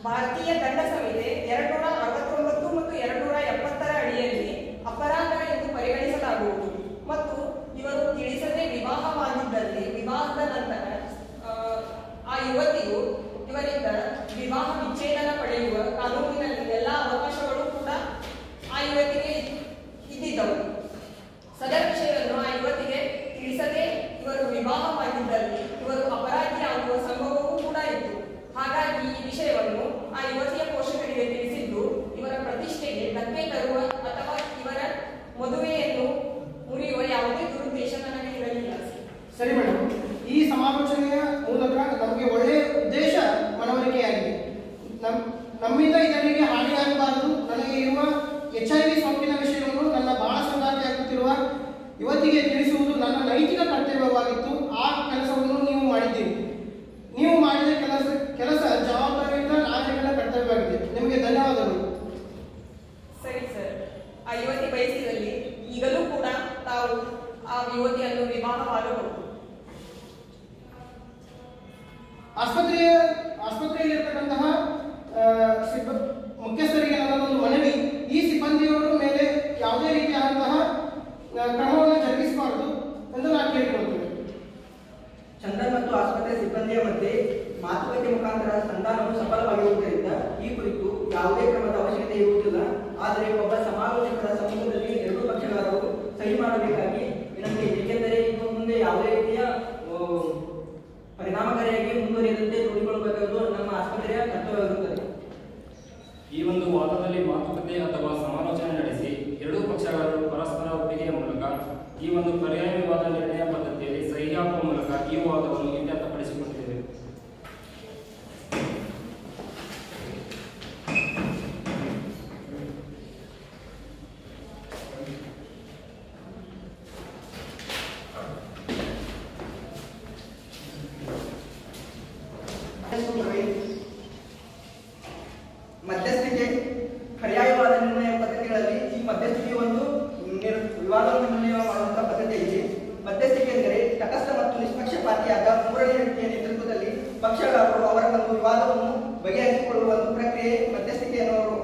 ಭಾರತೀಯ ದಂಡ ಸಂಹಿತೆ 269 ಮತ್ತು 270 ಅಡಿಯಲ್ಲಿ ಅಪರಾಧ ಎಂದು ಪರಿಗಣಿಸಲಾಗುವುದು. ಮತ್ತು ಇವರು ತಿಳಿಸದೆ ವಿವಾಹವಾಗಿದ್ದಲ್ಲಿ ವಿವಾಹದ ನಂತರ ಆ ಯುವತಿಯು ಇವರಿಂದ ವಿವಾಹ ವಿಚ್ಛೇದನ ಪಡೆಯುವ ಕಾನೂನಿನಲ್ಲಿ ಎಲ್ಲ ಅವಕಾಶಗಳು ಕೂಡ ಆ ಯುವತಿಗೆ ಇದ್ದಿದ್ದವು. ಸದರ ವಿಷಯವನ್ನು ಆ ಯುವತಿಗೆ ತಿಳಿಸದೆ ಇವರು ವಿವಾಹವಾಗಿದ್ದಲ್ಲಿ ಇವರು ಅಪರಾಧಿಯಾಗುವ ಸಂಭವವೂ ಕೂಡ ಇತ್ತು. ಹಾಗಾಗಿ ಈ ವಿಷಯವನ್ನು ಆ ಯುವತಿಯ ಪೋಷಕರಿಗೆ ತಿಳಿಸಿದ್ದು ಇವರ ಪ್ರತಿಷ್ಠೆಗೆ ಧಕ್ಕೆ ತರುವ ಅಥವಾ ಇವರ ಮದುವೆಯನ್ನು ಮುರಿಯುವ ಯಾವುದೇ ದುರುದ್ದೇಶ ನನಗೆ ಇರಲಿಲ್ಲ. ಸರಿ ಮೇಡಮ್, ಈ ಸಮಾಲೋಚನೆಯ ಮೂಲಕ ನಮಗೆ ಒಳ್ಳೆಯ ಉದ್ದೇಶ ಮನವರಿಕೆಯಾಗಿದೆ. ನಮ್ಮಿಂದ ಇದರಿಗೆ ಹಾನಿಯಾಗಬಾರದು. ನನಗೆ ಇರುವ HIV ಸೋಂಕಿನ ವಿಷಯವನ್ನು ನನ್ನ ಬಾಳ ಸಂಗಾತಿಯಾಗುತ್ತಿರುವ ಯುವತಿಗೆ ತಿಳಿಸುವುದು ನನ್ನ ನೈತಿಕ ಕರ್ತವ್ಯವಾಗಿತ್ತು. ಆ ಕೆಲಸವನ್ನು ನೀವು ಮಾಡಿದ್ದೀರಿ. ನೀವು ಮಾಡಿದ ಕೆಲಸ ಜವಾಬ್ದಾರಿಯಿಂದ ನಾಗರಿಕನ ಕರ್ತವ್ಯವಾಗಿದೆ. ನಿಮಗೆ ಧನ್ಯವಾದಗಳು. ಸರಿ ಸರ್, ಆ ಯುವತಿ ಬಯಸಿದಲ್ಲಿ ಈಗಲೂ ಕೂಡ ತಾವು ಆ ಯುವತಿಯನ್ನು ವಿವಾಹವಾಗಬಹುದು. ಆಸ್ಪತ್ರೆಯಲ್ಲಿರ್ತಕ್ಕಂತಹ ಮುಖ್ಯಸ್ಥರಿಗೆ ನನ್ನದೊಂದು ಮನವಿ. ಈ ಸಿಬ್ಬಂದಿಯವರ ಮೇಲೆ ಯಾವುದೇ ರೀತಿಯಾದಂತಹ ಕ್ರಮವನ್ನು ಜರುಗಿಸಬಾರದು ಎಂದು ನಾನು ಕೇಳಿಕೊಳ್ಳುತ್ತೇನೆ. ಚಂದನ್ ಮತ್ತು ಆಸ್ಪತ್ರೆ ಸಿಬ್ಬಂದಿಯ ಮಧ್ಯೆ ಮಾತುಕತೆ ಮುಖಾಂತರ ಸಂಧಾನವು ಸಫಲವಾಗಿರುವುದರಿಂದ ಈ ಕುರಿತು ಯಾವುದೇ ಕ್ರಮದ ಅವಶ್ಯಕತೆ ಇರುವುದಿಲ್ಲ. ಆದರೆ ಒಬ್ಬ ಸಮಾಲೋಚಕರ ಸಮ್ಮುಖದಲ್ಲಿ ಎರಡೂ ಪಕ್ಷಗಾರರು ಸಹಿ ಮಾಡಬೇಕಾಗಿ ವಿನಂತಿ. ಏಕೆಂದರೆ ಇದು ಮುಂದೆ ಯಾವುದೇ ರೀತಿಯ ಪರಿಣಾಮಕಾರಿಯಾಗಿ ಮುಂದುವರಿಯದಂತೆ ನೋಡಿಕೊಳ್ಳಬೇಕಾದ್ದು ನಮ್ಮ ಆಸ್ಪತ್ರೆಯ ಕರ್ತವ್ಯವಾಗಿರುತ್ತದೆ. ಈ ಒಂದು ವಾದದಲ್ಲಿ ಮಾತುಕತೆ ಅಥವಾ ಸಮಾಲೋಚನೆ ನಡೆಸಿ ಎರಡೂ ಪಕ್ಷಗಾರರು ಪರಸ್ಪರ ಒಪ್ಪಿಗೆಯ ಮೂಲಕ ಈ ಒಂದು ಪರ್ಯಾಯ ವಿವಾದ ನಿರ್ಣಯ ಪದ್ಧತಿಯಲ್ಲಿ ಸಹಿ ಹಾಕುವ ಮೂಲಕ ಈ ವಾದವನ್ನು ಇತ್ಯರ್ಥಪಡಿಸಿಕೊಂಡಿದ್ದೇವೆ. ವಿವಾದವನ್ನು ನಿರ್ಣಯ ಮಾಡುವಂತಹ ಪದ್ಧತಿಯಾಗಿದೆ. ಮಧ್ಯಸ್ಥಿಕೆ ಎಂದರೆ ತಟಸ್ಥ ಮತ್ತು ನಿಷ್ಪಕ್ಷಪಾತಿಯಾದ ಮೂರನೇ ವ್ಯಕ್ತಿಯ ನೇತೃತ್ವದಲ್ಲಿ ಪಕ್ಷಗಾರರು ಅವರ ಒಂದು ವಿವಾದವನ್ನು ಬಗೆಹರಿಸಿಕೊಳ್ಳುವ ಒಂದು ಪ್ರಕ್ರಿಯೆ ಮಧ್ಯಸ್ಥಿಕೆ ಎನ್ನುವರು.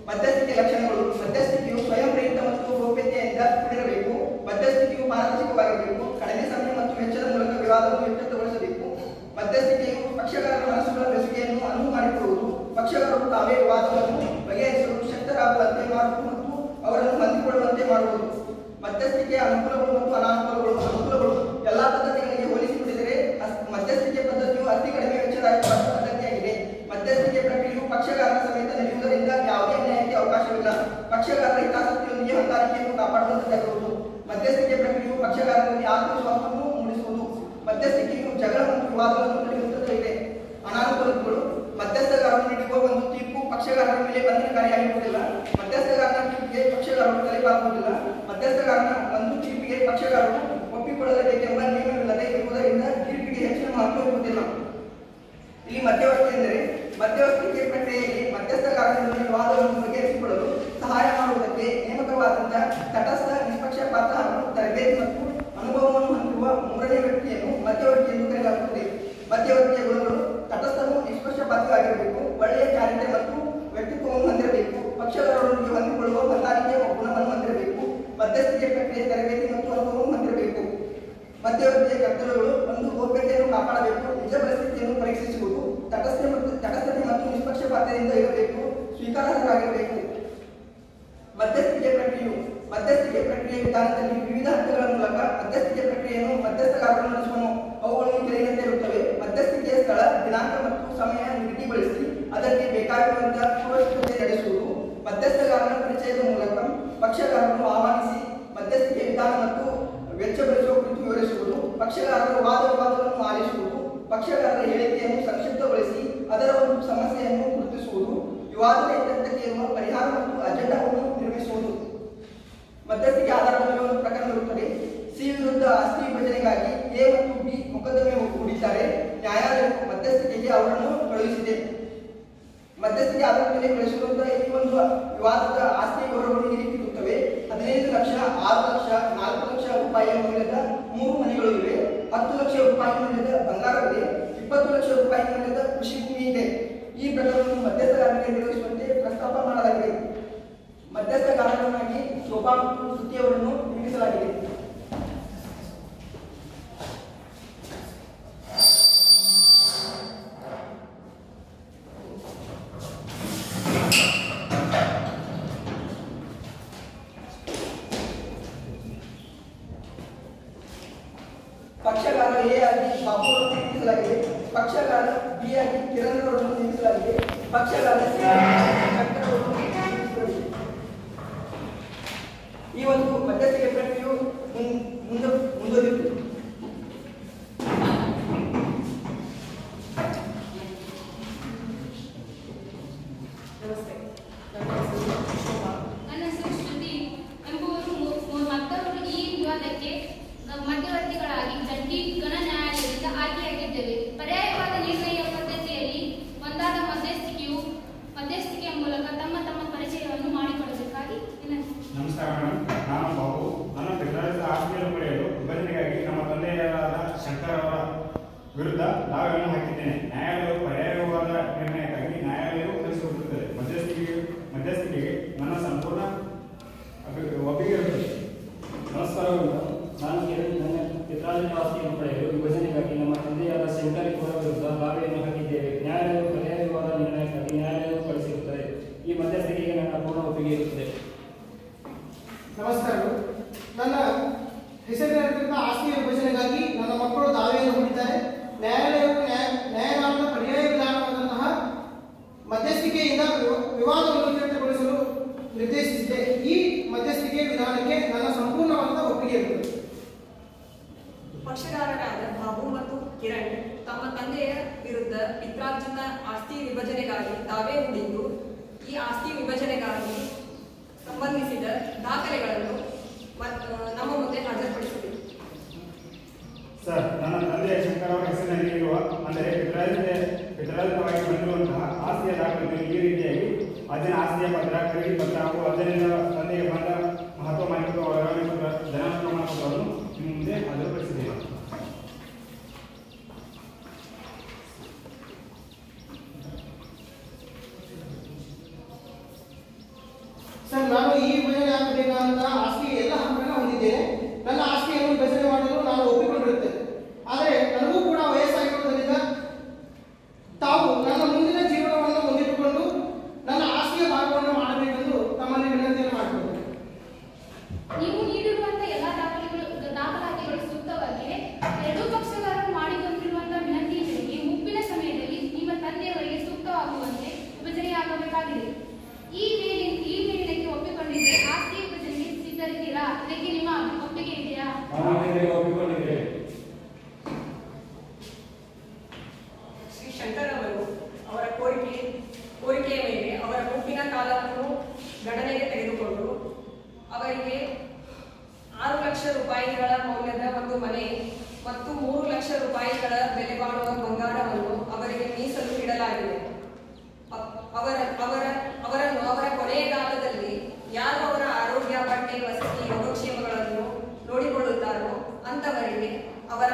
ಮಧ್ಯಸ್ಥಿಕೆ ಲಕ್ಷಣಗಳು: ಮಧ್ಯಸ್ಥಿಕೆಯು ಸ್ವಯಂ ಪ್ರೇರಿತ ಮತ್ತು ಗೌಪ್ಯತೆಯಿಂದ ಕೂಡಿರಬೇಕು. ಮಧ್ಯಸ್ಥಿಕೆಯು ಪಾರದರ್ಶಕವಾಗಿರಬೇಕು. ಕಡಿಮೆ ಸಮಯ ಮತ್ತು ವೆಚ್ಚದ ಮೂಲಕ ವಿವಾದವನ್ನು ಇತ್ಯರ್ಥಗೊಳಿಸಬೇಕು. ಮಧ್ಯಸ್ಥಿಕೆಯು ಪಕ್ಷಗಾರರ ಮನಸ್ಸುಗಳ ಬೆಸುಗೆಯನ್ನು ಅನುವು ಮಾಡಿಕೊಡುವುದು. ಪಕ್ಷಗಾರರು ತಾವೇ ವಿವಾದವನ್ನು ಬಗೆಹರಿಸಲು ಶಕ್ತರಾಗುವಂತೆ ಮಾಡುವುದು ಮತ್ತು ಅವರನ್ನು ಹೊಂದಿಕೊಳ್ಳುವಂತೆ ಮಾಡುವುದು. ಮಧ್ಯಸ್ಥಿಕೆಯ ಅನುಕೂಲಗಳು ಮತ್ತು ಅನಾನುಕೂಲಗಳು: ಅನುಕೂಲಗಳು: ಎಲ್ಲಾ ಪದ್ಧತಿಗಳಿಗೆ ಹೋಲಿಸಿ ನೋಡಿದರೆ ಮಧ್ಯಸ್ಥಿಕೆ ಪದ್ಧತಿಯು ಅತಿ ಕಡಿಮೆ ವೆಚ್ಚದಾಯಕ ಪದ್ಧತಿಯಾಗಿದೆ. ಮಧ್ಯಸ್ಥಿಕೆ ಪ್ರಕ್ರಿಯೆಯು ಪಕ್ಷಗಾರರ ಸಮೇತ ನಡೆಯುವುದರಿಂದ ಯಾವುದೇ ಅನ್ಯಾಯಕ್ಕೆ ಅವಕಾಶವಿಲ್ಲ. ಪಕ್ಷಗಾರರ ಹಿತಾಸಕ್ತಿಯೊಂದಿಗೆ ಹೊಂದಾಣಿಕೆಯನ್ನು ಕಾಪಾಡುವಂತಾಗಿರುವುದು. ಮಧ್ಯಸ್ಥಿಕೆ ಪ್ರಕ್ರಿಯೆಯು ಪಕ್ಷಗಾರರಲ್ಲಿ ಆತ್ಮವಿಶ್ವಾಸವನ್ನು ಮೂಡಿಸುವುದು. ಮಧ್ಯಸ್ಥಿಕೆಯು ಜಗಳ ಮತ್ತು ವಿವಾದಗಳನ್ನು ತಡೆಯುತ್ತದೆ. ಅನಾನುಕೂಲಗಳು: ಮಧ್ಯಸ್ಥಗಾರರು ನೀಡುವ ಒಂದು ತೀರ್ಪು ಪಕ್ಷಗಾರರ ಮೇಲೆ ಬಂಧನಕಾರಿಯಾಗಿರುವುದಿಲ್ಲ. ಮಧ್ಯಸ್ಥಗಾರನ ತೀರ್ಪಿಗೆ ಪಕ್ಷಗಾರರು ತಲೆಬಾಗುವುದಿಲ್ಲ. ಮಧ್ಯಸ್ಥಗಾರನ ಒಂದು ತೀರ್ಪಿಗೆ ಪಕ್ಷಗಾರರು ಒಪ್ಪಿಕೊಳ್ಳಲೇಬೇಕೆಂಬ ನಿಯಮವಿಲ್ಲದೆ ಇರುವುದರಿಂದ ತೀರ್ಪಿಗೆ ಹೆಚ್ಚಿನ ಮಹತ್ವ ಇರುವುದಿಲ್ಲ. ಇಲ್ಲಿ ಮಧ್ಯವರ್ತಿ ಎಂದರೆ ಮಧ್ಯವರ್ತಿಕೆ ಪ್ರಕ್ರಿಯೆಯಲ್ಲಿ ಮಧ್ಯಸ್ಥಗಾರರಿಂದ ವಿವಾದವನ್ನು ಬಗೆಹರಿಸಿಕೊಳ್ಳಲು ಸಹಾಯ ಮಾಡುವುದಕ್ಕೆ ನೇಮಕವಾದಂತಹ ತಟಸ್ಥ, ನಿಷ್ಪಕ್ಷಪಾತ ಹಾಗೂ ತರಬೇತಿ ಮತ್ತು ಅನುಭವವನ್ನು ಹೊಂದಿರುವ ಮೂರನೇ ವ್ಯಕ್ತಿಯನ್ನು ಮಧ್ಯವರ್ತಿ ಎಂದು ಕರೆಯಲಾಗುತ್ತದೆ. ಮಧ್ಯವರ್ತಿಯ ಗುಣಗಳು: ತಟಸ್ಥನು ನಿಷ್ಪಕ್ಷಪಾತವಾಗಿರಬೇಕು. ಒಳ್ಳೆಯ ಚಾರಿತ್ರ್ಯ ಮತ್ತು ವ್ಯಕ್ತಿತ್ವವನ್ನು ಹೊಂದಿರಬೇಕು. ಪಕ್ಷಗಾರರೊಂದಿಗೆ ಹೊಂದಿಕೊಳ್ಳುವ ಹೊಂದಾಣಿಕೆಯ ಗುಣವನ್ನು ಹೊಂದಿರಬೇಕು. ಮಧ್ಯಸ್ಥಿಕೆ ಪ್ರಕ್ರಿಯೆ ತರಬೇತಿ ಮತ್ತು ಅನುಭವವನ್ನು ಹೊಂದಿರಬೇಕು. ಮಧ್ಯವರ್ತಿಯ ಕರ್ತವ್ಯಗಳು: ಒಂದು, ಗೌಪ್ಯತೆಯನ್ನು ಕಾಪಾಡಬೇಕು. ನಿಜ ಪರಿಸ್ಥಿತಿಯನ್ನು ಪರೀಕ್ಷಿಸುವುದು. ತಟಸ್ಥತೆ ಮತ್ತು ನಿಷ್ಪಕ್ಷಪಾತದಿಂದ ಇರಬೇಕು. ಸ್ವೀಕಾರಾರ್ಹರಾಗಿರಬೇಕು. ಮಧ್ಯಸ್ಥಿಕೆ ಪ್ರಕ್ರಿಯೆಯು ಮಧ್ಯಸ್ಥಿಕೆ ಪ್ರಕ್ರಿಯೆ ವಿಧಾನದಲ್ಲಿ ವಿವಿಧ ಹಂತಗಳ ಮೂಲಕ ಮಧ್ಯಸ್ಥಿಕೆ ಪ್ರಕ್ರಿಯೆಯನ್ನು ಮಧ್ಯಸ್ಥಗಾರರು ನಡೆಸುವನು. ಅವುಗಳು ಕೆಳಗಿನಂತೆ ಇರುತ್ತವೆ. ಮಧ್ಯಸ್ಥಿಕೆಯ ಸ್ಥಳ, ದಿನಾಂಕ ಮತ್ತು ಸಮಯ ನಿಗದಿಗೊಳಿಸಿ ಅದಕ್ಕೆ ಬೇಕಾಗಿರುವಂತಹ ಪೂರ್ವಸಿದ್ಧತೆ ನಡೆಸುವುದು. ಮಧ್ಯಸ್ಥಗಾರನ ಪರಿಚಯದ ಮೂಲಕ ಪಕ್ಷಗಾರರನ್ನು ಆಹ್ವಾನಿಸಿ ಮಧ್ಯಸ್ಥಿಕೆ ವಿಧಾನ ಮತ್ತು ವೆಚ್ಚ ಭರಿಸುವ ಕುರಿತು ವಿವರಿಸುವುದು. ಪಕ್ಷಗಾರರ ವಾದವಿವಾದಗಳನ್ನು ಆಲಿಸುವುದು. ಪಕ್ಷಗಾರರ ಹೇಳಿಕೆಯನ್ನು ಸಂಕ್ಷಿಪ್ತಗೊಳಿಸಿ ಅದರ ಒಂದು ಸಮಸ್ಯೆಯನ್ನು ಗುರುತಿಸುವುದು. ವಿವಾದದ ಇತ್ಯರ್ಥಕ್ಕೆ ಇರುವ ಪರಿಹಾರ ಮತ್ತು ಅಜೆಂಡಾವನ್ನು ನಿರ್ಮಿಸುವುದು. ಮಧ್ಯಸ್ಥಿಕೆ ಆಧಾರದ ಮೇಲೆ ಒಂದು ಪ್ರಕರಣ ಇರುತ್ತದೆ. ಸಿ ವಿರುದ್ಧ ಆಸ್ತಿ ವಿಭಜನೆಗಾಗಿ ಎ ಮತ್ತು ಬಿ ಮೊಕದ್ದಮೆ ಹೂಡಿದ್ದಾರೆ. ನ್ಯಾಯಾಲಯವು ಮಧ್ಯಸ್ಥಿಕೆಗೆ ಅವರನ್ನು ಕಳುಹಿಸಿದೆ. ಮಧ್ಯಸ್ಥಿಕೆ ಆಧಾರದ ಮೇಲೆ ಕಳುಹಿಸಿರುವಂತಹ ಈ ಒಂದು ವಿವಾದದ ಆಸ್ತಿ ವಿವರಗಳು ಈ ರೀತಿ ಇರುತ್ತವೆ. 15 ಲಕ್ಷ, 6 ಲಕ್ಷ, 4 ಲಕ್ಷ ರೂಪಾಯಿಯ ಮೌಲ್ಯದ 3 ಮನೆಗಳು ಇವೆ. 10 ಲಕ್ಷ ರೂಪಾಯಿ ಮೌಲ್ಯದ ಬಂಗಾರವಿದೆ. 20 ಲಕ್ಷ ರೂಪಾಯಿ ಮೌಲ್ಯದ ಕೃಷಿ ಭೂಮಿ ಇದೆ. ಈ ಪ್ರಕರಣವನ್ನು ಮಧ್ಯಸ್ಥಗಾರರಿಗೆ ನಿರ್ವಹಿಸುವಂತೆ ಪ್ರಸ್ತಾಪ ಮಾಡಲಾಗಿದೆ. ಮಧ್ಯಸ್ಥಗಾರರನ್ನಾಗಿ ಶೋಭಾ ಮತ್ತು ಶ್ರುತಿಯವರನ್ನು ನೇಮಿಸಲಾಗಿದೆ. ಪಕ್ಷಗಾರ ಎ ಆಗಿ ಬಾಬು ಅವರನ್ನು ನೇಮಿಸಲಾಗಿದೆ. ಪಕ್ಷಗಾರ ಬಿ ಆಗಿ ಕಿರಣ್ ಅವರನ್ನು ನೇಮಿಸಲಾಗಿದೆ. ಪಕ್ಷಗಾರ ಸಿ ಶಂಕರ್ ಅವರನ್ನು ನೇಮಿಸಲಾಗಿದೆ. ಈ ಒಂದು ಮಧ್ಯಸ್ಥಿಕೆ ಪ್ರಕ್ರಿಯೆಯು ಮುಂದುವರಿಯುತ್ತದೆ. ನಮಸ್ತೆ. ನನ್ನ ಹೆಸರು ಶ್ರುತಿ ಎಂಬುವರು ಮತ್ತೊಬ್ಬರು ಈ ವಿವಾದಕ್ಕೆ ಮಧ್ಯವರ್ತಿಗಳಾಗಿ ಜಂಟಿ ಗಣ ನ್ಯಾಯಾಲಯದಿಂದ ಆಯ್ಕೆಯಾಗಿದ್ದೇವೆ. ಪರ್ಯಾಯವಾದ ನಿರ್ಣಯ ಪದ್ಧತಿಯಲ್ಲಿ ಒಂದಾದ ಮಧ್ಯಸ್ಥಿಕೆಯ ಮೂಲಕ ತಮ್ಮ ಪರಿಚಯವನ್ನು ಮಾಡಿಕೊಡಬೇಕಾಗಿ ವಿನಂತಿ. ನಮಸ್ಕಾರ ಮೇಡಮ್, ನಾನು ಬಾಬು. ನನ್ನ ಪಿತ್ರಾರ್ಜಿತ ಆಸ್ತಿಯನ್ನು ಪಡೆಯಲು ವಿಭಜನೆಗಾಗಿ ನಮ್ಮ ತಂದೆಯಾದ ಶಂಕರ್ ಅವರ ವಿರುದ್ಧ ದಾವೆಯನ್ನು ಹಾಕಿದ್ದೇನೆ. ನ್ಯಾಯಾಲಯವು ಪರ್ಯಾಯವಾದ ನಿರ್ಣಯಕ್ಕಾಗಿ ನ್ಯಾಯಾಲಯವು ಕಳಿಸಿಕೊಡುತ್ತದೆ. ಮಧ್ಯಸ್ಥಿಕೆಗೆ ನನ್ನ ಸಂಪೂರ್ಣ ಒಪ್ಪಿಗೆ ಇರುತ್ತದೆ. ನಮಸ್ಕಾರಗಳು. ನಾನು ನನ್ನ ಪಿತ್ರಾರ್ಜಿತ ಆಸ್ತಿಯನ್ನು ಪಡೆಯಲು ವಿಭಜನೆಗಾಗಿ ನಮ್ಮ ತಂದೆಯಾದ ಶಂಕರ್ ಅವರ ವಿರುದ್ಧ ದಾವೆಯನ್ನು ಹಾಕಿದ್ದೇವೆ. ನ್ಯಾಯಾಲಯವು ಪರ್ಯಾಯವಾದ ನಿರ್ಣಯಕ್ಕಾಗಿ ನ್ಯಾಯಾಲಯವು ಕಳಿಸಿರುತ್ತದೆ. ಈ ಮಧ್ಯಸ್ಥಿಕೆಗೆ ನನ್ನ ಪೂರ್ಣ ಒಪ್ಪಿಗೆ ಇರುತ್ತದೆ. ನಮಸ್ಕಾರಗಳು. ನನ್ನ ಹೆಸರಿನ ಆಸ್ತಿ ವಿಭಜನೆಗಾಗಿ ನನ್ನ ಮಕ್ಕಳು ದಾವೆಯನ್ನು ಹೂಡಿದ್ದಾರೆ. ನ್ಯಾಯಾಲಯವು ನ್ಯಾಯದಾನದ ಪರ್ಯಾಯ ವಿಧಾನವಾದಂತಹ ಮಧ್ಯಸ್ಥಿಕೆಯಿಂದ ವಿವಾದವನ್ನು ಇತ್ಯರ್ಥಗೊಳಿಸಲು ನಿರ್ದೇಶಿಸಿದೆ. ಈ ಮಧ್ಯಸ್ಥಿಕೆ ವಿಧಾನಕ್ಕೆ ನನ್ನ ಸಂಪೂರ್ಣವಾದ ಒಪ್ಪಿಗೆ ಇರುತ್ತದೆ. ಪಕ್ಷಗಾರರಾದ ಬಾಬು ಮತ್ತು ಕಿರಣ್ ತಮ್ಮ ತಂದೆಯ ವಿರುದ್ಧ ಪಿತ್ರಾರ್ಜಿತ ಆಸ್ತಿ ವಿಭಜನೆಗಾಗಿ ದಾವೆ ಹೂಡಿದ್ದು, ಈ ಆಸ್ತಿ ವಿಭಜನೆಗಾಗಿ ಸಂಬಂಧಿಸಿದ ದಾಖಲೆಗಳನ್ನು ನಮ್ಮ ಮುಂದೆ ಹಾಜರುಪಡಿಸಬೇಕು. ಸರ್, ನನ್ನ ತಂದೆಯ ಶಂಕರ್ ಅವರ ಹೆಸರಿನಲ್ಲಿ ಇರುವ ಅಂದರೆ ಪಿತ್ರಾರ್ಜಿತವಾಗಿ ಬಂದಿರುವಂತಹ ಆಸ್ತಿಯ ದಾಖಲೆಗಳು ಈ ರೀತಿಯಾಗಿ ಅಜ್ಜನ ಆಸ್ತಿಯ ಪತ್ರ, ಖರೀದಿ ಪತ್ರ ಹಾಗೂ ಅಜ್ಜನಿಂದ ತಂದೆಗೆ ಬಂದ ಮಹತ್ವ ಮಾಹಿತಿ ಸರ್, ನಾನು ಈ ವಿಭಜನೆ ಆಗಬೇಕಂತ ಆಸ್ತಿ ಎಲ್ಲ ಹಕ್ಕನ್ನು ಹೊಂದಿದ್ದೇನೆ. ನನ್ನ ಆಸ್ತಿಯನ್ನು ವಿಭಜನೆ ಮಾಡಲು ನಾನು ಒಪ್ಪಿಕೊಂಡಿರುತ್ತೇನೆ. ಆದರೆ ನನಗೂ ಕೂಡ ವಯಸ್ಸಾಗಿರುವುದರಿಂದ ತಾವು ನನ್ನ ಮುಂದಿನ ಜೀವನವನ್ನು ಮುಂದಿಟ್ಟುಕೊಂಡು ನನ್ನ ಆಸ್ತಿಯ ಭಾಗವನ್ನು ಮಾಡಬೇಕೆಂದು ತಮ್ಮಲ್ಲಿ ವಿನಂತಿಯನ್ನು ಮಾಡಿಕೊಳ್ಳುತ್ತೇನೆ. ನೀವು ನೀಡಿರುವಂತಹ ಎಲ್ಲ ದಾಖಲಾತಿಗಳು ಸೂಕ್ತವಾಗಿವೆ. ಎರಡೂ ಪಕ್ಷಗಾರರು ಮಾಡಿಕೊಂಡಿರುವಂತಹ ವಿನಂತಿ ಮೇರೆಗೆ ಮುಪ್ಪಿನ ಸಮಯದಲ್ಲಿ ನಿಮ್ಮ ತಂದೆಯವರಿಗೆ ಸೂಕ್ತವಾಗುವಂತೆ ವಿಭಜನೆಯಾಗಬೇಕಾಗಿದೆ. ಈ ಮೇಲಿನಕ್ಕೆ ಒಪ್ಪಿಕೊಂಡಿದ್ದರೆ ಆಸ್ತಿ ವಿಭಜನೆಗೆ ಸಿದ್ಧರಿದ್ದೀರಾ? ಇದಕ್ಕೆ ನಿಮ್ಮ ಒಪ್ಪಿಗೆ ಇದೆಯಾ? ಒಪ್ಪಿಕೊಂಡಿದ್ದೇವೆ. ಶ್ರೀ ಶಂಕರ್ ಅವರು ಅವರ ಕೋರಿಕೆಯ ಮೇಲೆ ಅವರ ಮುಪ್ಪಿನ ಕಾಲವನ್ನು ಗಣನೆಗೆ ತೆಗೆದುಕೊಂಡು ಅವರಿಗೆ 6 ಲಕ್ಷ ರೂಪಾಯಿಗಳ ಮೌಲ್ಯದ ಒಂದು ಮನೆ ಮತ್ತು 3 ಲಕ್ಷ ರೂಪಾಯಿಗಳ ಬೆಲೆ ಬಾಳುವ ಬಂಗಾರವನ್ನು ಅವರಿಗೆ ಮೀಸಲು ಇಡಲಾಗಿದೆ. ಅವರನ್ನು ಅವರ ಕೊನೆಯ ಕಾಲದಲ್ಲಿ ಯಾರು ಅವರ ಆರೋಗ್ಯ, ಬಟ್ಟೆ, ವಸತಿ, ಯೋಗಕ್ಷೇಮಗಳನ್ನು ನೋಡಿಕೊಳ್ಳುತ್ತಾರೋ ಅಂತವರಿಗೆ ಅವರ